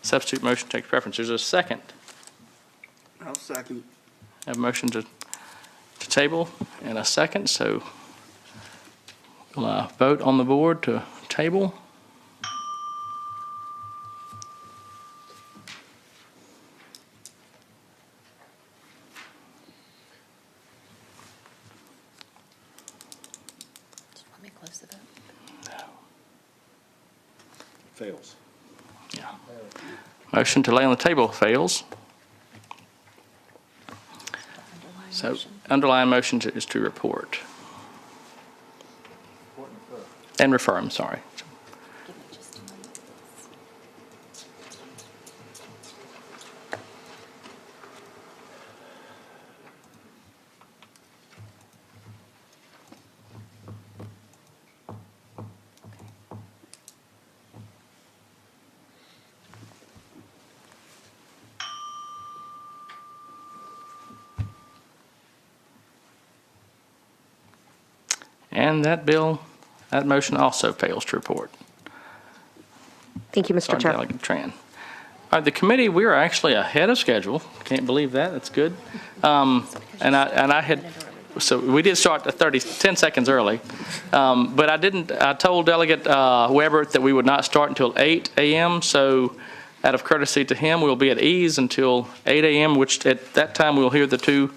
Substitute motion takes preference. There's a second. I'll second. Have a motion to table and a second, so we'll vote on the board to table. Let me close the vote. Fails. Yeah. Motion to lay on the table fails. So underlying motion is to report. And refer, I'm sorry. Give me just a moment. And that motion also fails to report. Thank you, Mr. Sorry, Chair. Delegate Tran. All right, the committee, we are actually ahead of schedule. Can't believe that. That's good. So we did start 10 seconds early. But I told Delegate Weber that we would not start until 8 a.m. So out of courtesy to him, we'll be at ease until 8 a.m., which at that time we'll hear the two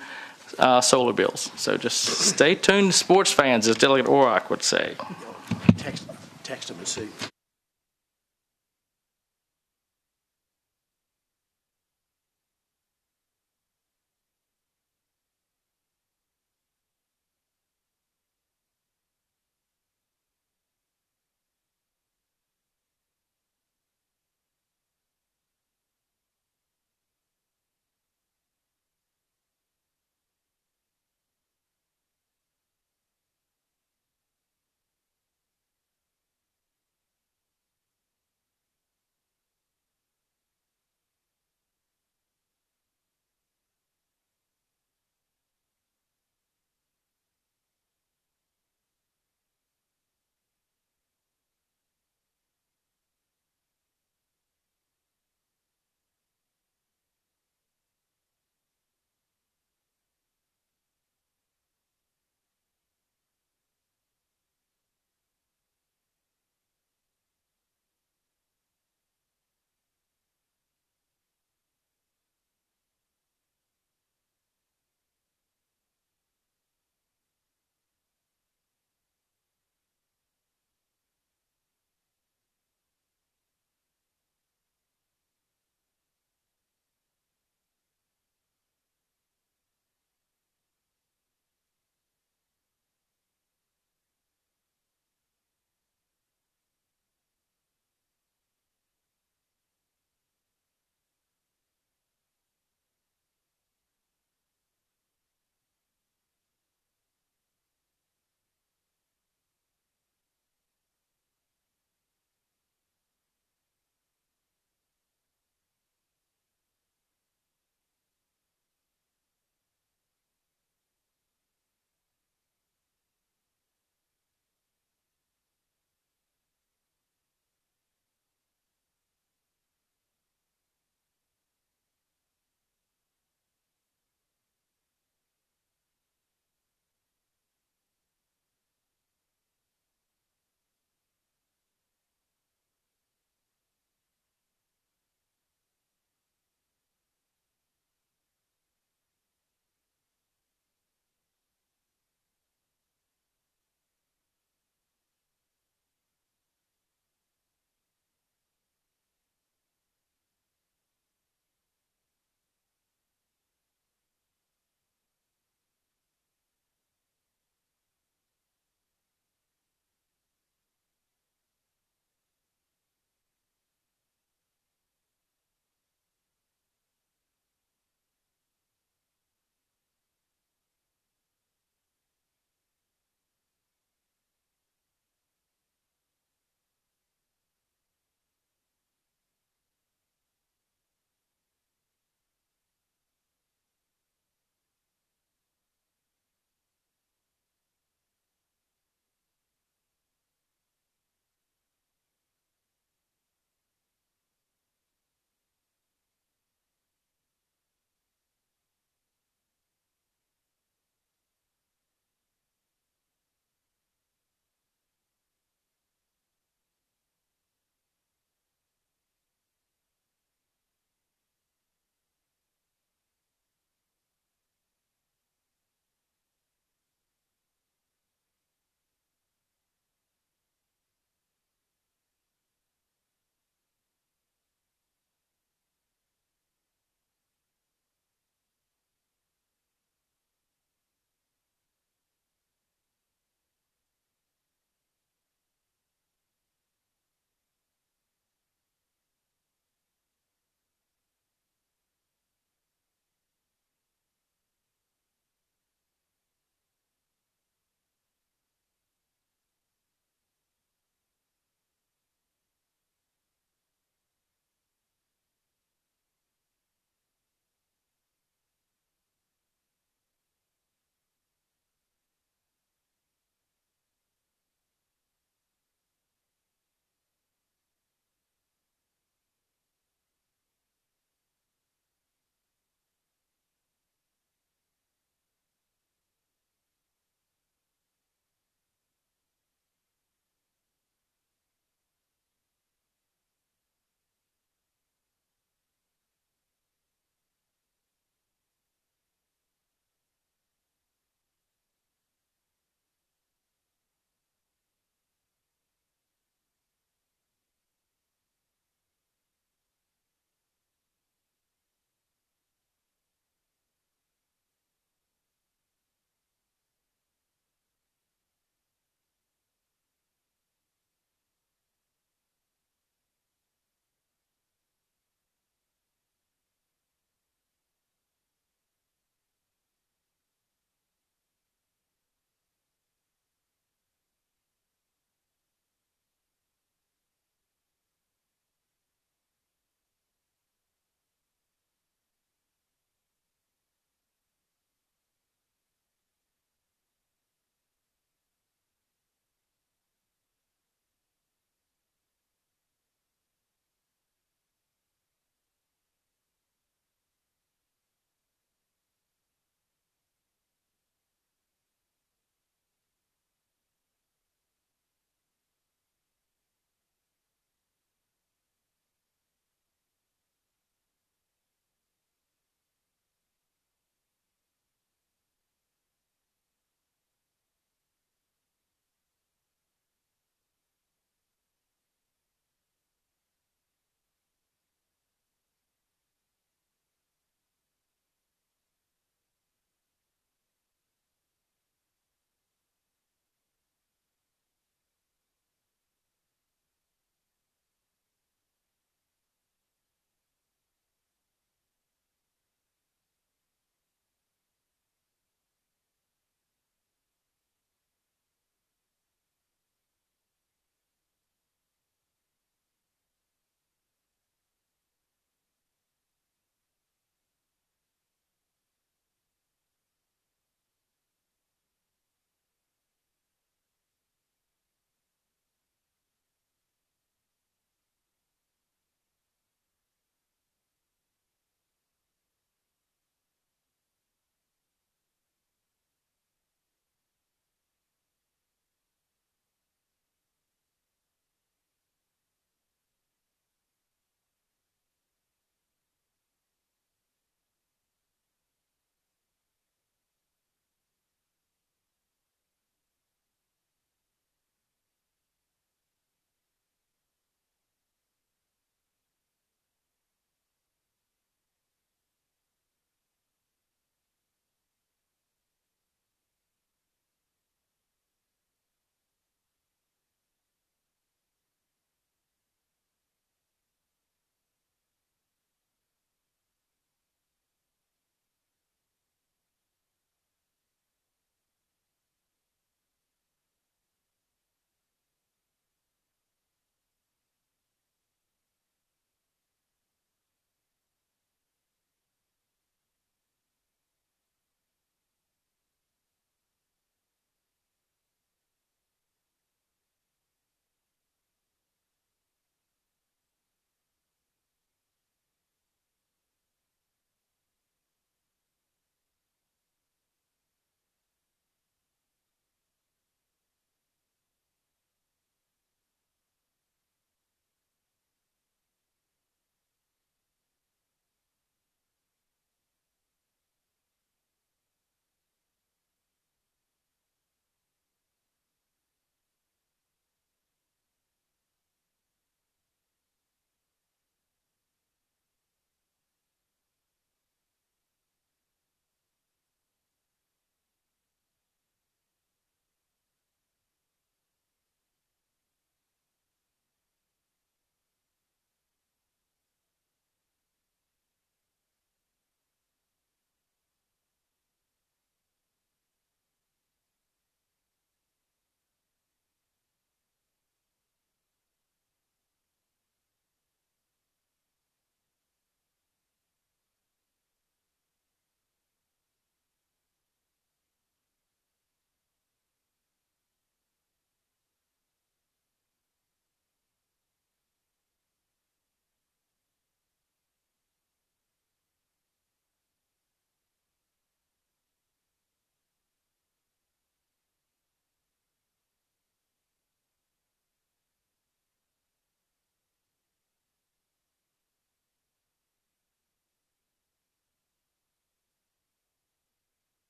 solar bills. So just stay tuned, sports fans, as Delegate Orrock would say. Text them and see.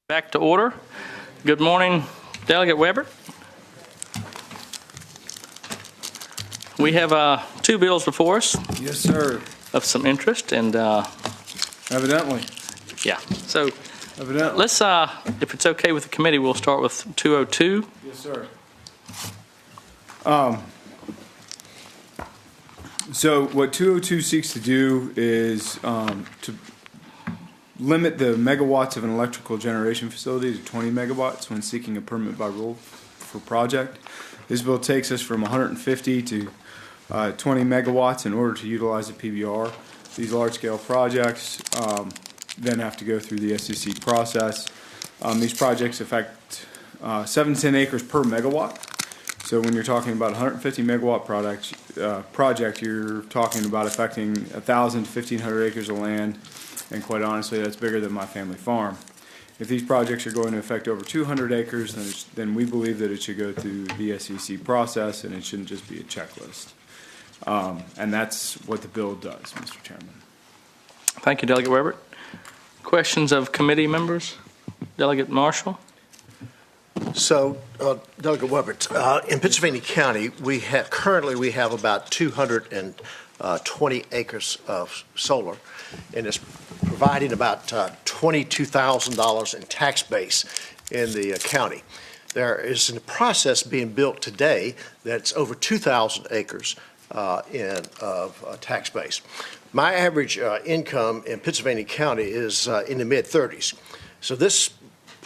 Back to order. Good morning, Delegate Weber. We have two bills before us. Yes, sir. Of some interest, and Evidently. yeah. So Evidently. let's, if it's okay with the committee, we'll start with 202. Yes, sir. So what 202 seeks to do is to limit the megawatts of an electrical generation facility to 20 megawatts when seeking a permit by rule for project. This bill takes us from 150 to 20 megawatts in order to utilize a PBR. These large-scale projects then have to go through the SEC process. These projects affect 7 to 10 acres per megawatt. So when you're talking about 150 megawatt project, you're talking about affecting 1,000 to 1,500 acres of land, and quite honestly, that's bigger than my family farm. If these projects are going to affect over 200 acres, then we believe that it should go through the SEC process, and it shouldn't just be a checklist. And that's what the bill does, Mr. Chairman. Thank you, Delegate Weber. Questions of committee members? Delegate Marshall? So, Delegate Weber, in Pennsylvania County, currently we have about 220 acres of solar, and it's providing about $22,000 in tax base in the county. There is a process being built today that's over 2,000 acres of tax base. My average income in Pennsylvania County is in the mid-30s. So this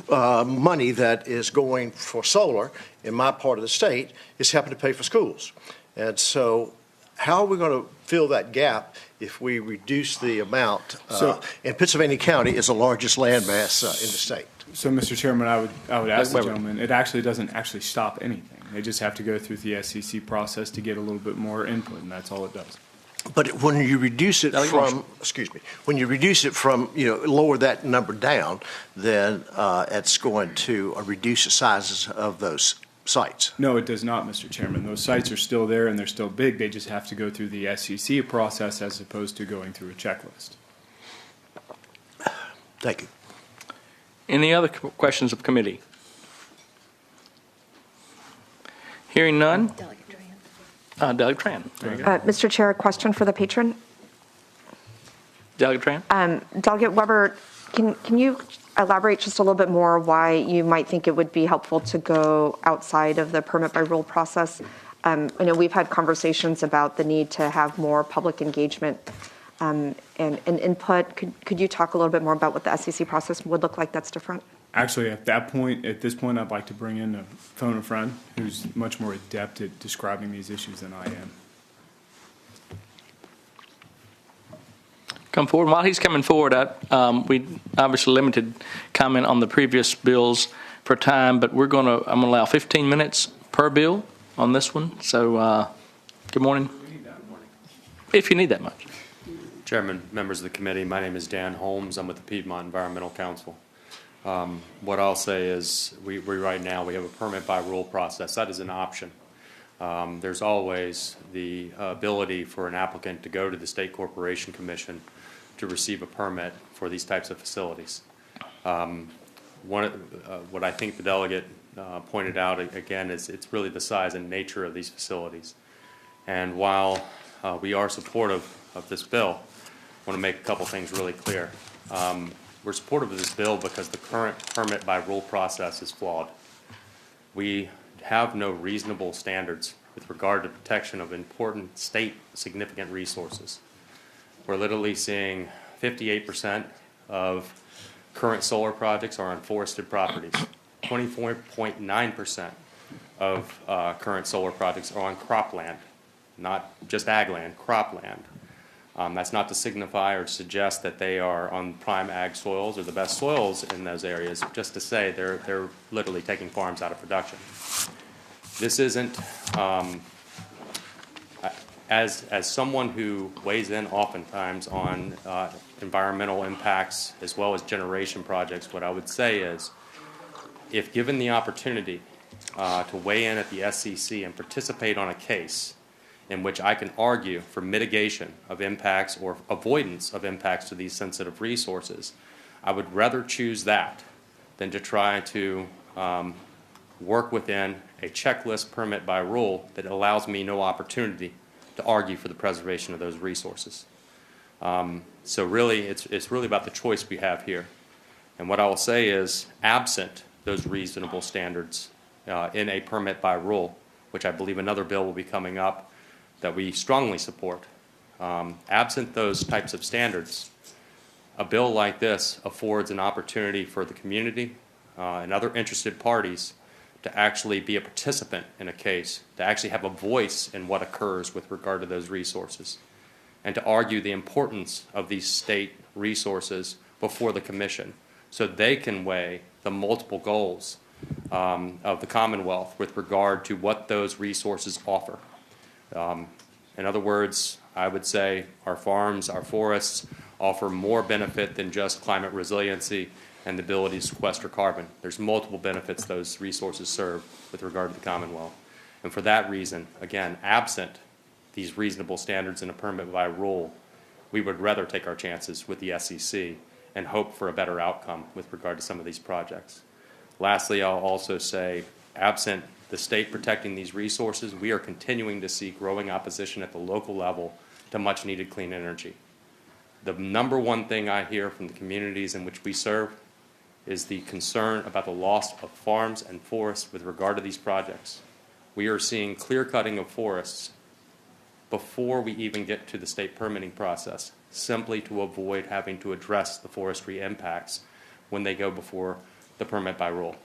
money that is going for solar in my part of the state is helping to pay for schools. And so how are we going to fill that gap if we reduce the amount? And Pennsylvania County is the largest land mass in the state. So, Mr. Chairman, I would ask the gentleman, it actually doesn't stop anything. They just have to go through the SEC process to get a little bit more input, and that's all it does. But when you reduce it when you reduce it from, lower that number down, then it's going to reduce the sizes of those sites. No, it does not, Mr. Chairman. Those sites are still there and they're still big. They just have to go through the SEC process as opposed to going through a checklist. Thank you. Any other questions of committee? Hearing none. Delegate Tran. There you go. Mr. Chair, a question for the patron. Delegate Tran. Delegate Weber, can you elaborate just a little bit more why you might think it would be helpful to go outside of the permit by rule process? I know we've had conversations about the need to have more public engagement and input. Could you talk a little bit more about what the SEC process would look like that's different? Actually, at this point, I'd like to bring in a phone a friend who's much more adept at describing these issues than I am. Come forward. While he's coming forward, we obviously limited comment on the previous bills for time, but I'm going to allow 15 minutes per bill on this one. So, good morning. If you need that much. Chairman, members of the committee, my name is Dan Holmes. I'm with the Piedmont Environmental Council. What I'll say is we right now we have a permit by rule process. That is an option. There's always the ability for an applicant to go to the State Corporation Commission to receive a permit for these types of facilities. What I think the delegate pointed out again is it's really the size and nature of these facilities. And while we are supportive of this bill, I want to make a couple things really clear. We're supportive of this bill because the current permit by rule process is flawed. We have no reasonable standards with regard to protection of important state significant resources. We're literally seeing 58% of current solar projects are on forested properties. 24.9% of current solar projects are on cropland, not just ag land, cropland. That's not to signify or suggest that they are on prime ag soils or the best soils in those areas, just to say they're literally taking farms out of production. This isn't, as someone who weighs in oftentimes on environmental impacts as well as generation projects, what I would say is, if given the opportunity to weigh in at the SEC and participate on a case in which I can argue for mitigation of impacts or avoidance of impacts to these sensitive resources, I would rather choose that than to try to work within a checklist permit by rule that allows me no opportunity to argue for the preservation of those resources. So really, it's really about the choice we have here. And what I will say is, absent those reasonable standards in a permit by rule, which I believe another bill will be coming up that we strongly support, absent those types of standards, a bill like this affords an opportunity for the community and other interested parties to actually be a participant in a case, to actually have a voice in what occurs with regard to those resources, and to argue the importance of these state resources before the Commission so they can weigh the multiple goals of the Commonwealth with regard to what those resources offer. In other words, I would say our farms, our forests offer more benefit than just climate resiliency and the ability to sequester carbon. There's multiple benefits those resources serve with regard to the Commonwealth. And for that reason, again, absent these reasonable standards in a permit by rule, we would rather take our chances with the SEC and hope for a better outcome with regard to some of these projects. Lastly, I'll also say, absent the state protecting these resources, we are continuing to see growing opposition at the local level to much needed clean energy. The number one thing I hear from the communities in which we serve is the concern about the loss of farms and forests with regard to these projects. We are seeing clear cutting of forests before we even get to the state permitting process, simply to avoid having to address the forestry impacts when they go before the permit by rule.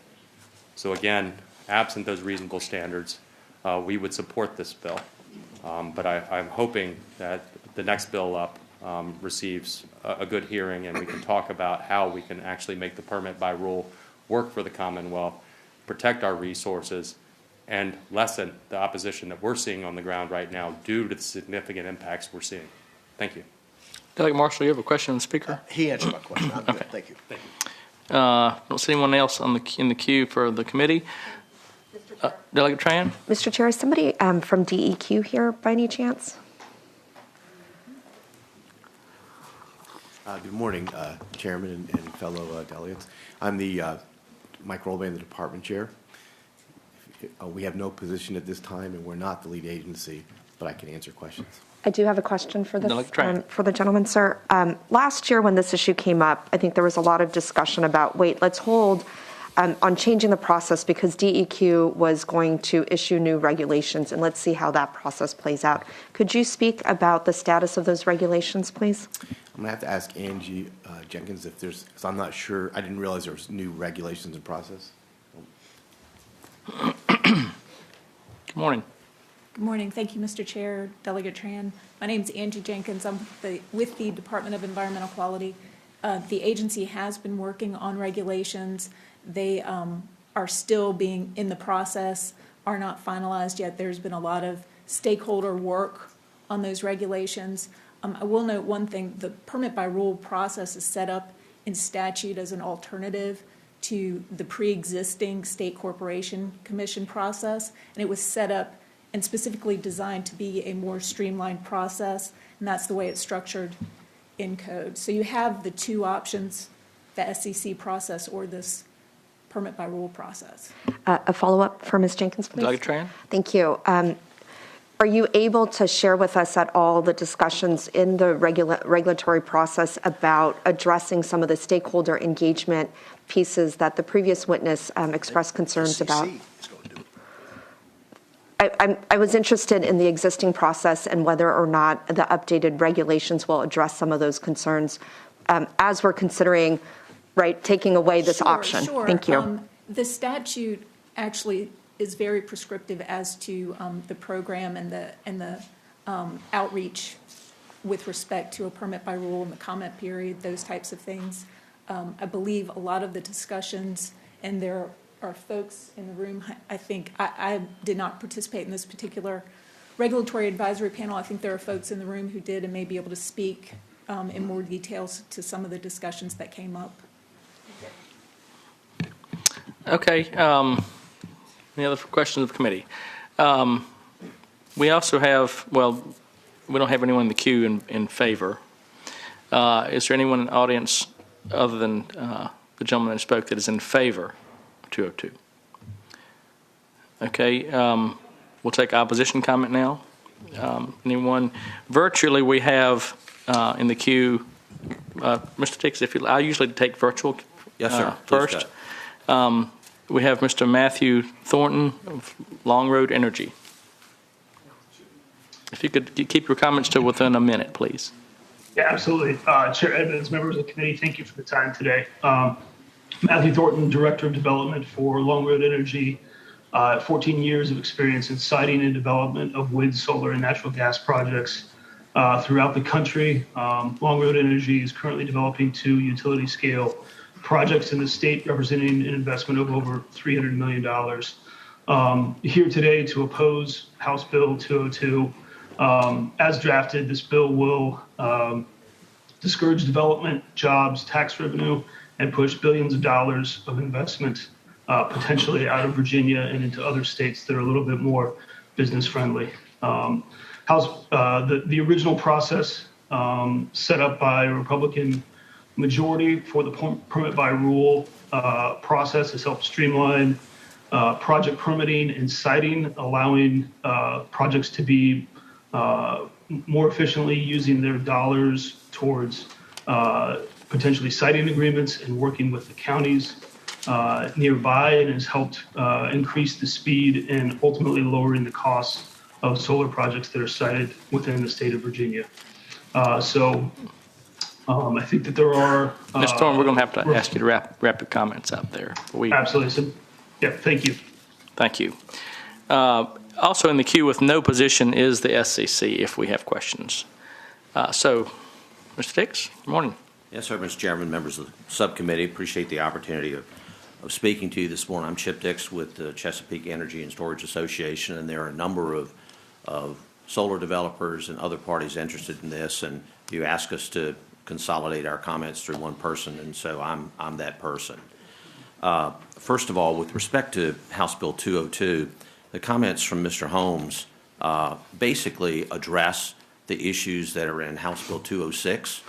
So again, absent those reasonable standards, we would support this bill. But I'm hoping that the next bill up receives a good hearing, and we can talk about how we can actually make the permit by rule work for the Commonwealth, protect our resources, and lessen the opposition that we're seeing on the ground right now due to the significant impacts we're seeing. Thank you. Delegate Marshall, you have a question on the speaker? He answered my question. I'm good. Okay. Thank you. Thank you. Don't see anyone else on in the queue for the committee. Delegate Tran? Mr. Chair, is somebody from DEQ here by any chance? Good morning, Chairman and fellow delegates. I'm the Mike Rolban, the department chair. We have no position at this time, and we're not the lead agency, but I can answer questions. I do have a question for this Delegate Tran. for the gentleman, sir. Last year when this issue came up, I think there was a lot of discussion about, wait, let's hold on changing the process because DEQ was going to issue new regulations, and let's see how that process plays out. Could you speak about the status of those regulations, please? I'm going to have to ask Angie Jenkins if there's, because I'm not sure, I didn't realize there was new regulations in process. Good morning. Good morning. Thank you, Mr. Chair, Delegate Tran. My name is Angie Jenkins. I'm with the Department of Environmental Quality. The agency has been working on regulations. They are still being in the process, are not finalized yet. There's been a lot of stakeholder work on those regulations. I will note one thing. The permit by rule process is set up in statute as an alternative to the pre-existing State Corporation Commission process, and it was set up and specifically designed to be a more streamlined process, and that's the way it's structured in code. So you have the two options, the SEC process or this permit by rule process. A follow-up for Ms. Jenkins, please. Delegate Tran? Thank you. Are you able to share with us at all the discussions in the regulatory process about addressing some of the stakeholder engagement pieces that the previous witness expressed concerns about? I was interested in the existing process and whether or not the updated regulations will address some of those concerns as we're considering, right, taking away this option. Sure. Thank you. The statute actually is very prescriptive as to the program and the outreach with respect to a permit by rule and the comment period, those types of things. I believe a lot of the discussions, and there are folks in the room, I think, I did not participate in this particular regulatory advisory panel. I think there are folks in the room who did and may be able to speak in more details to some of the discussions that came up. Okay. Any other questions of the committee? We also have, well, we don't have anyone in the queue in favor. Is there anyone in the audience other than the gentleman that spoke that is in favor of 202? Okay, we'll take opposition comment now. Anyone? Virtually, we have in the queue, Mr. Dix, I usually take virtual Yes, sir. First. We have Mr. Matthew Thornton of Long Road Energy. If you could keep your comments to within a minute, please. Yeah, absolutely. Chair Edmonds, members of the committee, thank you for the time today. Matthew Thornton, Director of Development for Long Road Energy, 14 years of experience in siting and development of wind, solar, and natural gas projects throughout the country. Long Road Energy is currently developing 2 utility-scale projects in the state, representing an investment of over $300 million. Here today to oppose House Bill 202. As drafted, this bill will discourage development, jobs, tax revenue, and push billions of dollars of investment potentially out of Virginia and into other states that are a little bit more business friendly. The original process set up by a Republican majority for the permit by rule process has helped streamline project permitting and siting, allowing projects to be more efficiently using their dollars towards potentially siting agreements and working with the counties nearby, and has helped increase the speed and ultimately lowering the costs of solar projects that are sited within the state of Virginia. I think that there are... Mr. Thorne, we're going to have to ask you to wrap your comments up there. Absolutely. So, yeah, thank you. Thank you. Also in the queue with no position is the SCC if we have questions. So, Mr. Dix, good morning. Yes, sir, Mr. Chairman, members of the subcommittee, appreciate the opportunity of speaking to you this morning. I'm Chip Dix with the Chesapeake Energy and Storage Association, and there are a number of solar developers and other parties interested in this, and you ask us to consolidate our comments through one person, and so I'm that person. First of all, with respect to House Bill 202, the comments from Mr. Holmes basically address the issues that are in House Bill 206,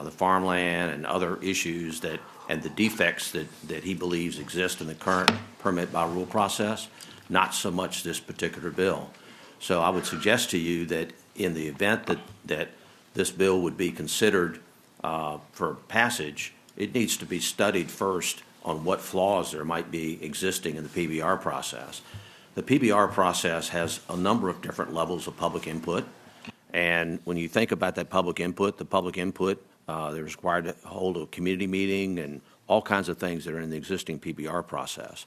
the farmland and other issues and the defects that he believes exist in the current permit by rule process, not so much this particular bill. So I would suggest to you that in the event that this bill would be considered for passage, it needs to be studied first on what flaws there might be existing in the PBR process. The PBR process has a number of different levels of public input, and when you think about that public input, they're required to hold a community meeting and all kinds of things that are in the existing PBR process.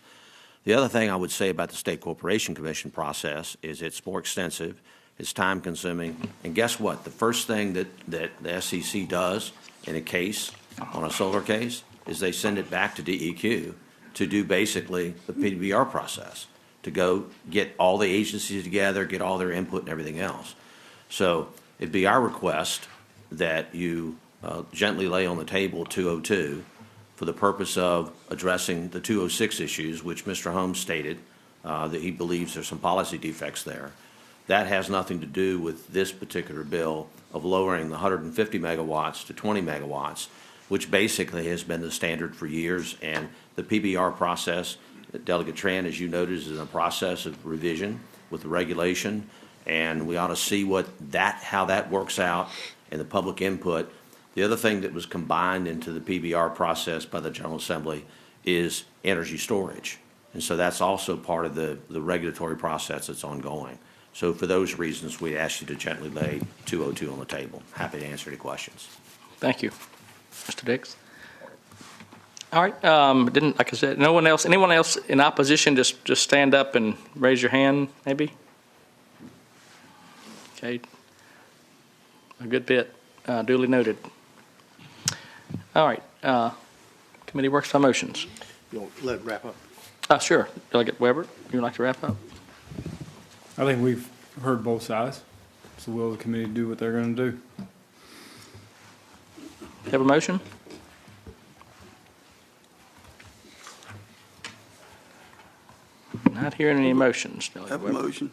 The other thing I would say about the State Corporation Commission process is it's more extensive, it's time-consuming, and guess what? The first thing that the SEC does in a case, on a solar case, is they send it back to DEQ to do basically the PBR process, to go get all the agencies together, get all their input and everything else. So it'd be our request that you gently lay on the table 202 for the purpose of addressing the 206 issues, which Mr. Holmes stated that he believes there's some policy defects there. That has nothing to do with this particular bill of lowering the 150 megawatts to 20 megawatts, which basically has been the standard for years. And the PBR process, Delegate Tran, as you noted, is in a process of revision with the regulation, and we ought to see how that works out in the public input. The other thing that was combined into the PBR process by the General Assembly is energy storage. And so that's also part of the regulatory process that's ongoing. So for those reasons, we ask you to gently lay 202 on the table. Happy to answer any questions. Thank you. Mr. Dix? All right. Like I said, anyone else in opposition, just stand up and raise your hand, maybe? Okay. A good bit. Duly noted. All right. Committee works by motions. You want to let it wrap up? Sure. Delegate Weber, you would like to wrap up? I think we've heard both sides. It's the will of the committee to do what they're going to do. Have a motion? Not hearing any motions. Have a motion.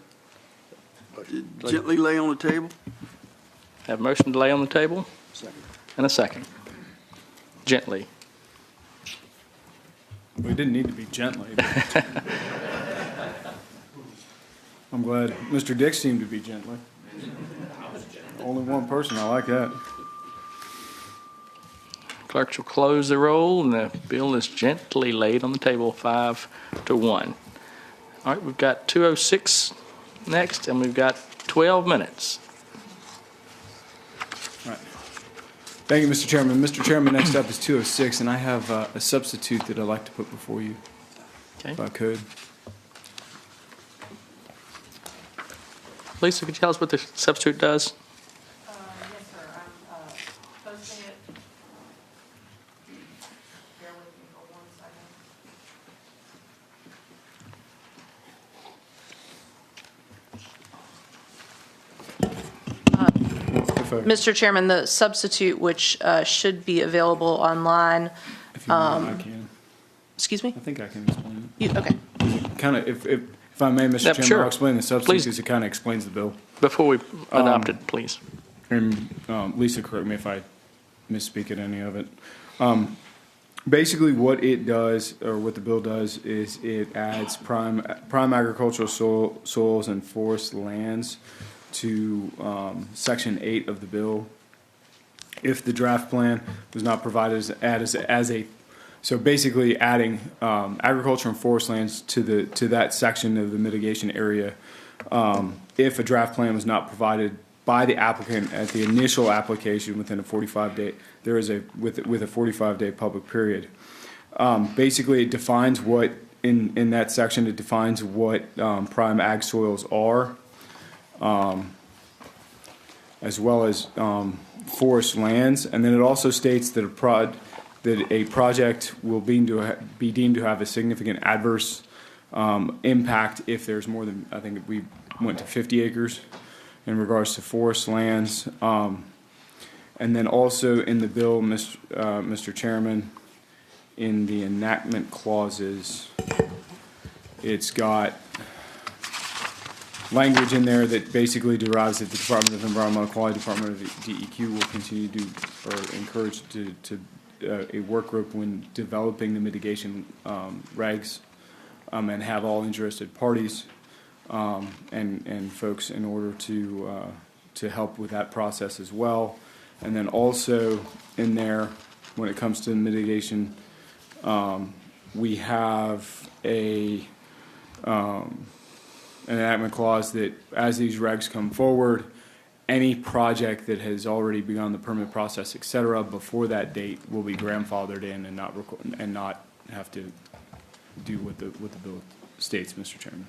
Gently lay on the table. Have a motion to lay on the table? Second. And a second. Gently. We didn't need to be gently. But I'm glad Mr. Dix seemed to be gently. Only one person. I like that. Clerks will close the roll, and the bill is gently laid on the table, 5-1. All right, we've got 206 next, and we've got 12 minutes. All right. Thank you, Mr. Chairman. Mr. Chairman, next up is 206, and I have a substitute that I'd like to put before you, if I could. Lisa, could you tell us what the substitute does? Yes, sir. I'm posting it. Bear with me for 1 second. Mr. Chairman, the substitute, which should be available online. If you want, I can. Excuse me? I think I can explain it. Okay. Kind of, if I may, Mr. Chairman, sure. I'll explain the substitute Please. because it kind of explains the bill. Before we adopt it, please. And Lisa, correct me if I misspeak at any of it. Basically, what it does, or what the bill does, is it adds prime agricultural soils and forest lands to Section 8 of the bill. If the draft plan was not provided so basically adding agriculture and forest lands to that section of the mitigation area. If a draft plan was not provided by the applicant at the initial application within a 45-day, there is with a 45-day public period. Basically, it defines what in that section. It defines what prime ag soils are, as well as forest lands, and then it also states that a project will be deemed to have a significant adverse impact if there's more than, I think we went to 50 acres in regards to forest lands. And then also in the bill, Mr. Chairman, in the enactment clauses, it's got language in there that basically derives that the Department of Environmental Quality, Department of DEQ will continue to encourage to a work group when developing the mitigation regs and have all interested parties and folks in order to help with that process as well. And then also in there, when it comes to mitigation, we have an enactment clause that as these regs come forward, any project that has already begun the permit process, et cetera, before that date will be grandfathered in and not have to do what the bill states, Mr. Chairman.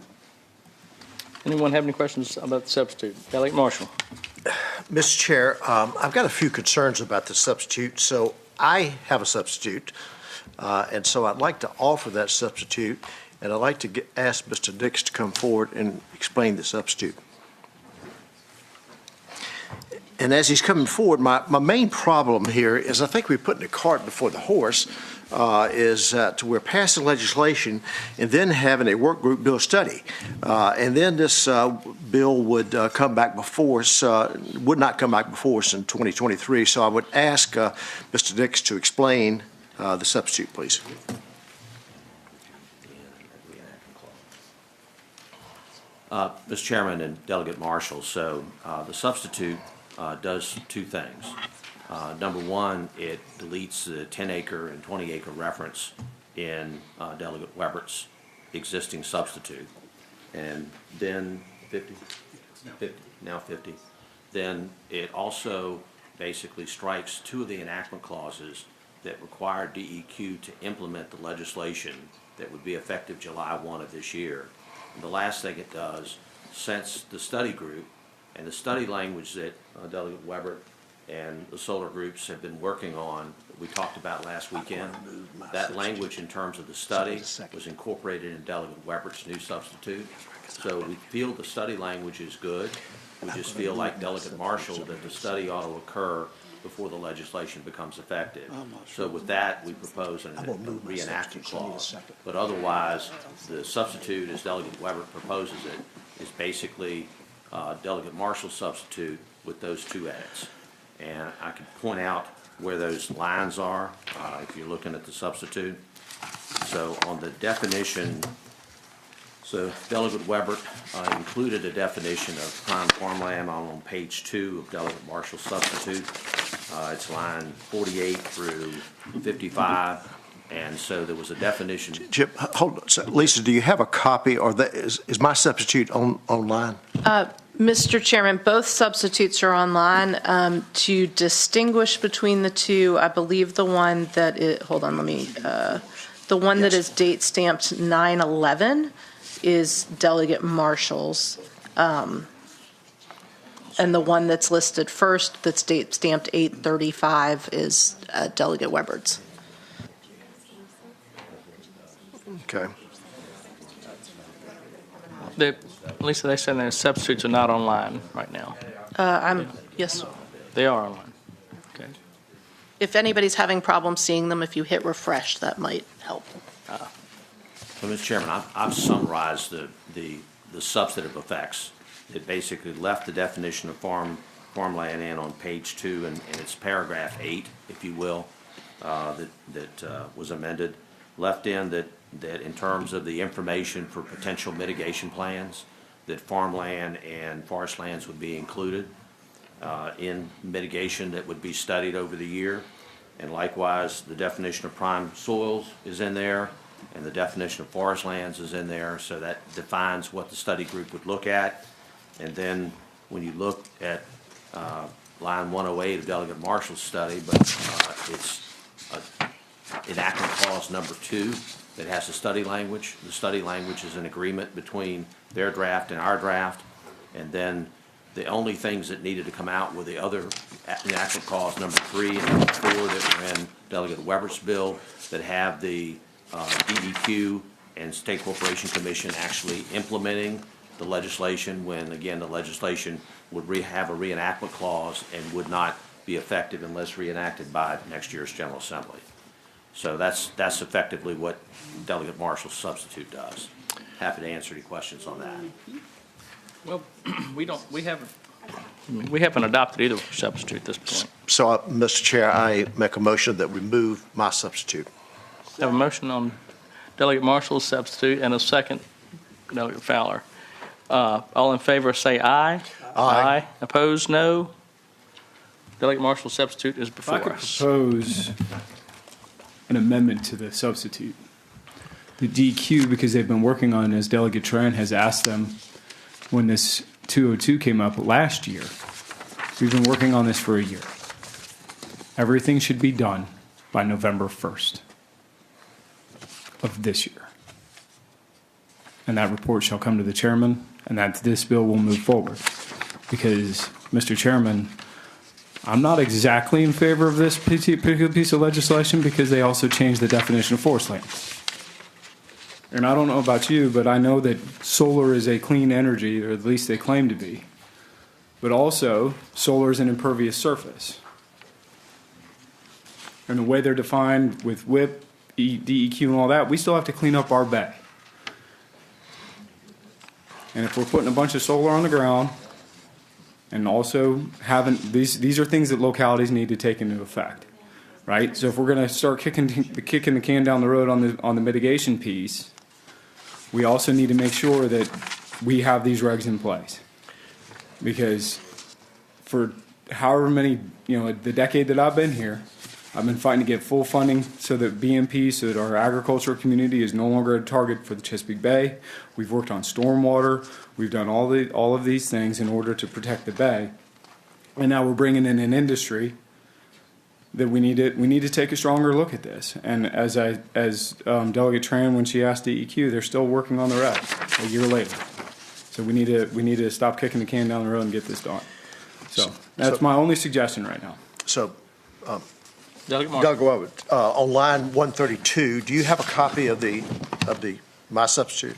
Anyone have any questions about the substitute? Delegate Marshall. Mr. Chair, I've got a few concerns about the substitute. So I have a substitute, and so I'd like to offer that substitute, and I'd like to ask Mr. Dix to come forward and explain the substitute. And as he's coming forward, my main problem here is I think we're putting the cart before the horse, is that we're passing legislation and then having a work group do a study. And then this bill would come back before us, would not come back before us in 2023. So I would ask Mr. Dix to explain the substitute, please. Mr. Chairman and Delegate Marshall, so the substitute does two things. Number one, it deletes the 10-acre and 20-acre reference in Delegate Webert's existing substitute. And then 50, now 50. Then it also basically strikes two of the enactment clauses that require DEQ to implement the legislation that would be effective July 1 of this year. And the last thing it does, since the study group and the study language that Delegate Webert and the solar groups have been working on, that we talked about last weekend, that language in terms of the study was incorporated in Delegate Webert's new substitute. So we feel the study language is good. We just feel like Delegate Marshall that the study ought to occur before the legislation becomes effective. So with that, we propose a reenactment clause. But otherwise, the substitute, as Delegate Webert proposes it, is basically Delegate Marshall's substitute with those two edits. And I can point out where those lines are if you're looking at the substitute. So So on the definition, so Delegate Weber included a definition of prime farmland on page 2 of Delegate Marshall's substitute. It's line 48 through 55, and so there was a definition. Chip, hold on. So, Lisa, do you have a copy, or is my substitute online? Mr. Chairman, both substitutes are online. To distinguish between the two, I believe the one that the one that is date stamped 9/11 is Delegate Marshall's, and the one that's listed first, that's date stamped 8/35, is Delegate Weber's. Okay. Lisa, they said their substitutes are not online right now. Yes. They are online. Okay. If anybody's having problems seeing them, if you hit refresh, that might help. So, Mr. Chairman, I've summarized the substantive effects. It basically left the definition of farmland in on page 2, and it's paragraph 8, if you will, that was amended. Left in that in terms of the information for potential mitigation plans, that farmland and forest lands would be included in mitigation that would be studied over the year. And likewise, the definition of prime soils is in there, and the definition of forest lands is in there, so that defines what the study group would look at. And then when you look at line 108 of Delegate Marshall's study, but it's enactment clause number 2 that has the study language. The study language is an agreement between their draft and our draft, and then the only things that needed to come out were the other enactment clause number 3 and number 4 that were in Delegate Weber's bill that have the DEQ and State Corporation Commission actually implementing the legislation, when again the legislation would have a reenactment clause and would not be effective unless reenacted by next year's General Assembly. So that's effectively what Delegate Marshall's substitute does. Happy to answer any questions on that. Well, we haven't adopted either substitute at this point. So, Mr. Chair, I make a motion that we move my substitute. I have a motion on Delegate Marshall's substitute and a second, Delegate Fowler. All in favor say aye. Aye. Opposed, no. Delegate Marshall's substitute is before If I could us. propose an amendment to the substitute. The DQ, because they've been working on it, as Delegate Tran has asked them when this 202 came up last year. We've been working on this for a year. Everything should be done by November 1st of this year. And that report shall come to the chairman, and that this bill will move forward. Because, Mr. Chairman, I'm not exactly in favor of this particular piece of legislation because they also changed the definition of forest land. And I don't know about you, but I know that solar is a clean energy, or at least they claim to be. But also, solar is an impervious surface. And the way they're defined with WIP, DEQ, and all that, we still have to clean up our bay. And if we're putting a bunch of solar on the ground, and also having, these are things that localities need to take into effect, right? So if we're going to start kicking the can down the road on the mitigation piece, we also need to make sure that we have these regs in place. Because for however many, the decade that I've been here, I've been fighting to get full funding so that BMP, so that our agricultural community is no longer a target for the Chesapeake Bay. We've worked on stormwater. We've done all of these things in order to protect the bay. And now we're bringing in an industry that we need to take a stronger look at this. And as Delegate Tran, when she asked DEQ, they're still working on the regs a year later. So we need to stop kicking the can down the road and get this done. So that's my only suggestion right now. So, Delegate Weber, on line 132, do you have a copy of my substitute?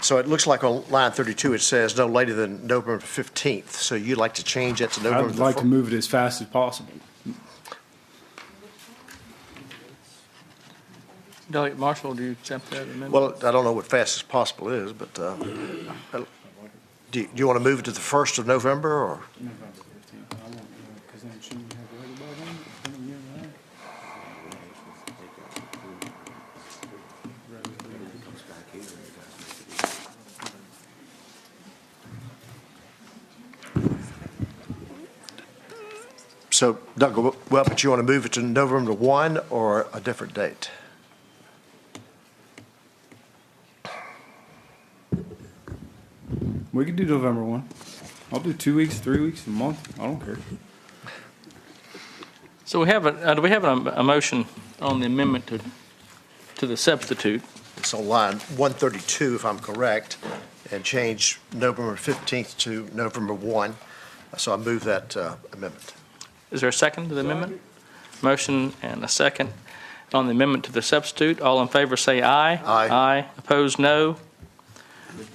So it looks like on line 32 it says no later than November 15th. So you'd like to change that to November? I'd like to move it as fast as possible. Delegate Marshall, do you accept that amendment? Well, I don't know what fast as possible is, but do you want to move it to the 1st of November or? November 15th. I won't know, because then shouldn't we have it ready by then? It's been a year and a half. So Doug, well, but you want to move it to November 1 or a different date? We could do November 1. I'll do 2 weeks, 3 weeks, a month. I don't care. So do we have a motion on the amendment to the substitute? It's on line 132, if I'm correct, and change November 15th to November 1. So I move that amendment. Is there a second to the amendment? Motion and a second on the amendment to the substitute. All in favor say aye. Aye. Aye. Opposed, no.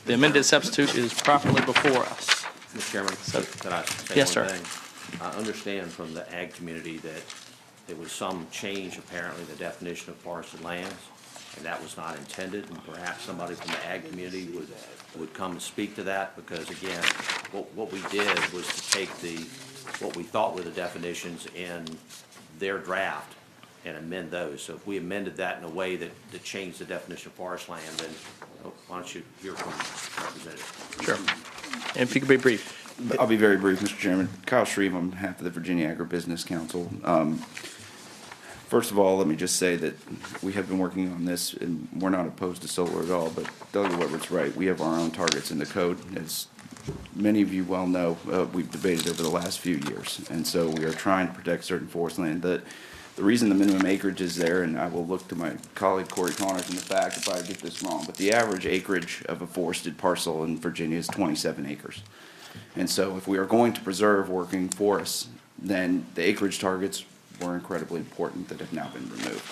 The amended substitute is properly before us. Mr. Chairman, can I say Yes, one sir. thing? I understand from the ag community that there was some change, apparently, in the definition of forested lands, and that was not intended, and perhaps somebody from the ag community would come and speak to that, because again, what we did was to take what we thought were the definitions in their draft and amend those. So if we amended that in a way that changed the definition of forest land, then why don't you hear from the representative? Sure. If you could be brief. I'll be very brief, Mr. Chairman. Kyle Shreve on behalf of the Virginia Agribusiness Council. First of all, let me just say that we have been working on this, and we're not opposed to solar at all, but Delegate Weber's right. We have our own targets in the code. As many of you well know, we've debated over the last few years, and so we are trying to protect certain forest land. The reason the minimum acreage is there, and I will look to my colleague Corey Connors in the back if I get this wrong, but the average acreage of a forested parcel in Virginia is 27 acres. And so if we are going to preserve working forests, then the acreage targets were incredibly important that have now been removed.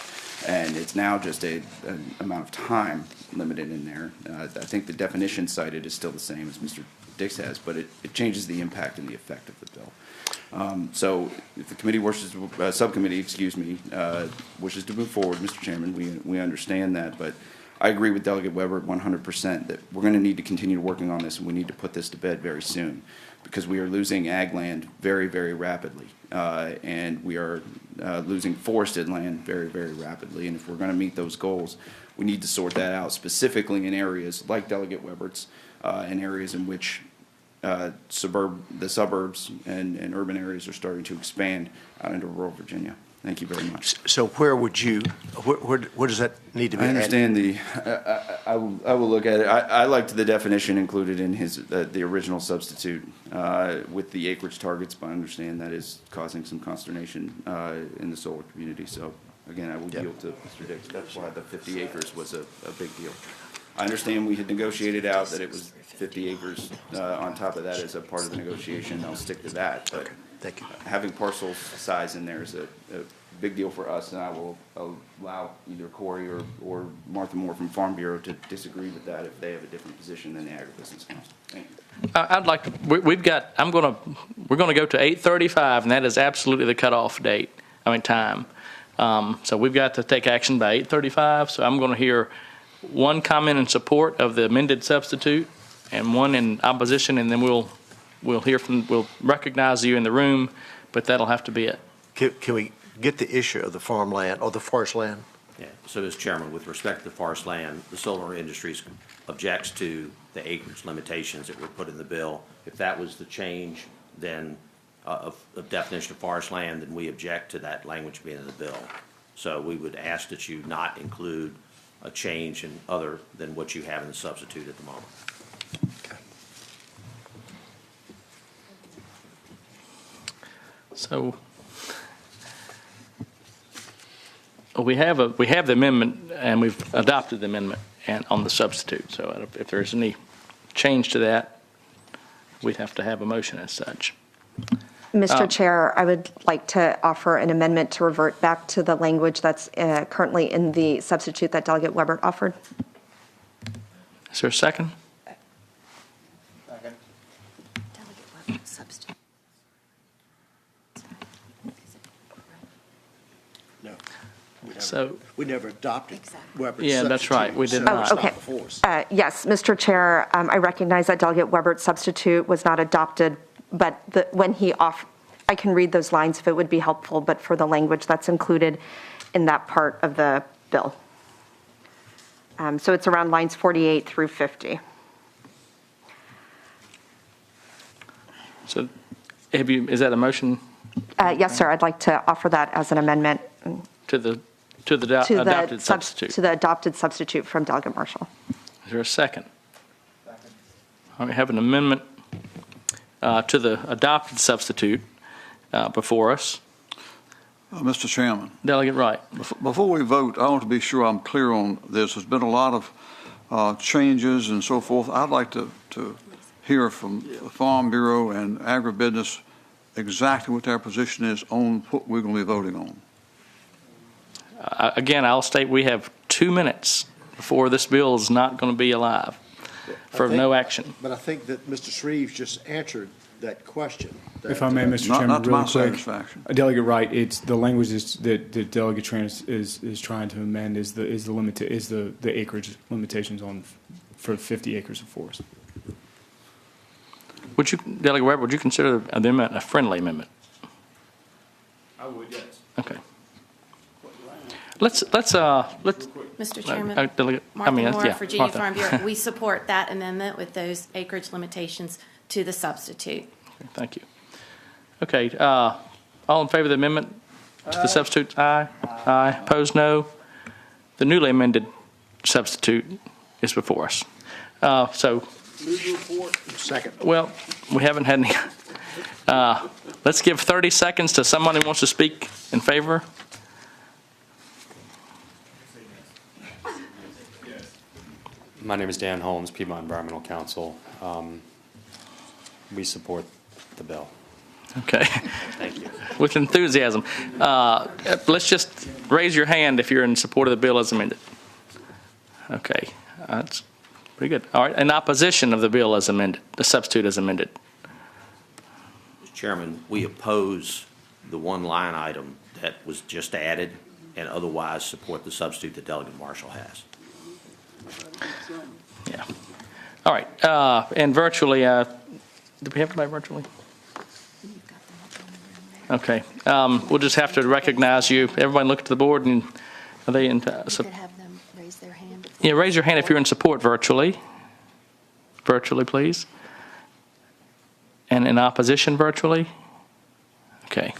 And it's now just an amount of time limited in there. I think the definition cited is still the same as Mr. Dix has, but it changes the impact and the effect of the bill. So if the committee subcommittee, wishes to move forward, Mr. Chairman, we understand that, but I agree with Delegate Weber 100% that we're going to need to continue working on this, and we need to put this to bed very soon, because we are losing ag land very, very rapidly, and we are losing forested land very, very rapidly. And if we're going to meet those goals, we need to sort that out, specifically in areas like Delegate Weber's, in areas in which the suburbs and urban areas are starting to expand out into rural Virginia. Thank you very much. So where does that need to be? I understand I will look at it. I liked the definition included in the original substitute with the acreage targets, but I understand that is causing some consternation in the solar community. So again, I will yield to Mr. Dix. That's why the 50 acres was a big deal. I understand we had negotiated out that it was 50 acres on top of that as a part of the negotiation. I'll stick to that. But thank you. Having parcel size in there is a big deal for us, and I will allow either Corey or Martha Moore from Farm Bureau to disagree with that if they have a different position than the Agribusiness Council. Thank you. I'd like to, we're going to go to 8:35, and that is absolutely the cutoff time. So we've got to take action by 8:35, so I'm going to hear one comment in support of the amended substitute and one in opposition, and then we'll recognize you in the room, but that'll have to be it. Can we get the issue of the farmland or the forest land? Yeah. So, Mr. Chairman, with respect to the forest land, the solar industry objects to the acreage limitations that were put in the bill. If that was the change, then of definition of forest land, then we object to that language being in the bill. So we would ask that you not include a change in other than what you have in the substitute at the moment. Okay. So we have the amendment, and we've adopted the amendment and on the substitute. So if there's any change to that, we'd have to have a motion as such. Mr. Chair, I would like to offer an amendment to revert back to the language that's currently in the substitute that Delegate Weber offered. Is there a second? Delegate Weber, substitute. No. We never adopted Weber's Yeah, that's right. We did not. Okay. Yes, Mr. Chair, I recognize that Delegate Weber's substitute was not adopted, but I can read those lines if it would be helpful, but for the language that's included in that part of the bill. So it's around lines 48 through 50. So is that a motion Yes, sir, I'd like to offer that as an amendment To the to adopted the substitute. to the adopted substitute from Delegate Marshall. Is there a second? We have an amendment to the adopted substitute before us. Mr. Chairman, Delegate Wright. before we vote, I want to be sure I'm clear on this. There's been a lot of changes and so forth. I'd like to hear from the Farm Bureau and Agribusiness exactly what their position is on what we're going to be voting on. Again, I'll state we have 2 minutes before this bill is not going to be alive for no action. But I think that Mr. Shreves just answered that question. If I may, Mr. Chairman, Not to really my quick. satisfaction. Delegate Wright, it's the language that Delegate Tran is trying to amend is the acreage limitations for 50 acres of forest. Would you, Delegate Webb, would you consider the amendment a friendly amendment? I would, yes. Okay. Let's. Mr. Chairman, Delegate, Martha Moore, yeah, Virginia Martha. Farm Bureau, we support that amendment with those acreage limitations to the substitute. Okay, thank you. Okay, all in favor of the amendment to the substitute? Aye. Aye. Opposed? No. The newly amended substitute is before us. So. Move the report. Second. Well, we haven't had any. Let's give 30 seconds to someone who wants to speak in favor. My name is Dan Holmes, Piedmont Environmental Council. We support the bill. Okay. Thank you. With enthusiasm. Let's just raise your hand if you're in support of the bill as amended. Okay. That's pretty good. All right. In opposition of the bill as amended, the substitute as amended. Mr. Chairman, we oppose the one line item that was just added and otherwise support the substitute that Delegate Marshall has. Yeah. All right. And virtually, do we have anybody virtually? Okay. We'll just have to recognize you. Everybody look to the board and are they in? You could have them raise their hand. Yeah, raise your hand if you're in support virtually. Virtually, please. And in opposition virtually? Okay.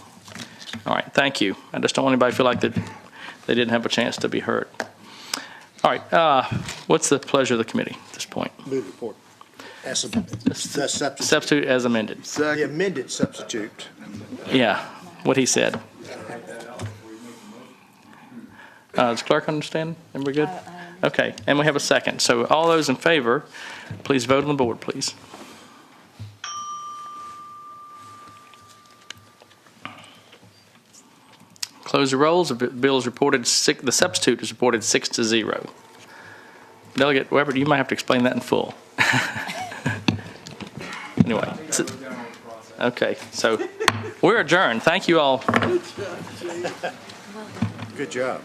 All right. Thank you. I just don't want anybody to feel like that they didn't have a chance to be heard. All right. What's the pleasure of the committee at this point? Move the report. As the substitute. Substitute as amended. The amended substitute. Yeah, what he said. Does clerk understand? Everybody good? Okay, and we have a second. So all those in favor, please vote on the board, please. Close the rolls. The bill is reported the substitute is reported 6-0. Delegate Weber, you might have to explain that in full. Anyway. Okay, so we're adjourned. Thank you all. Good job.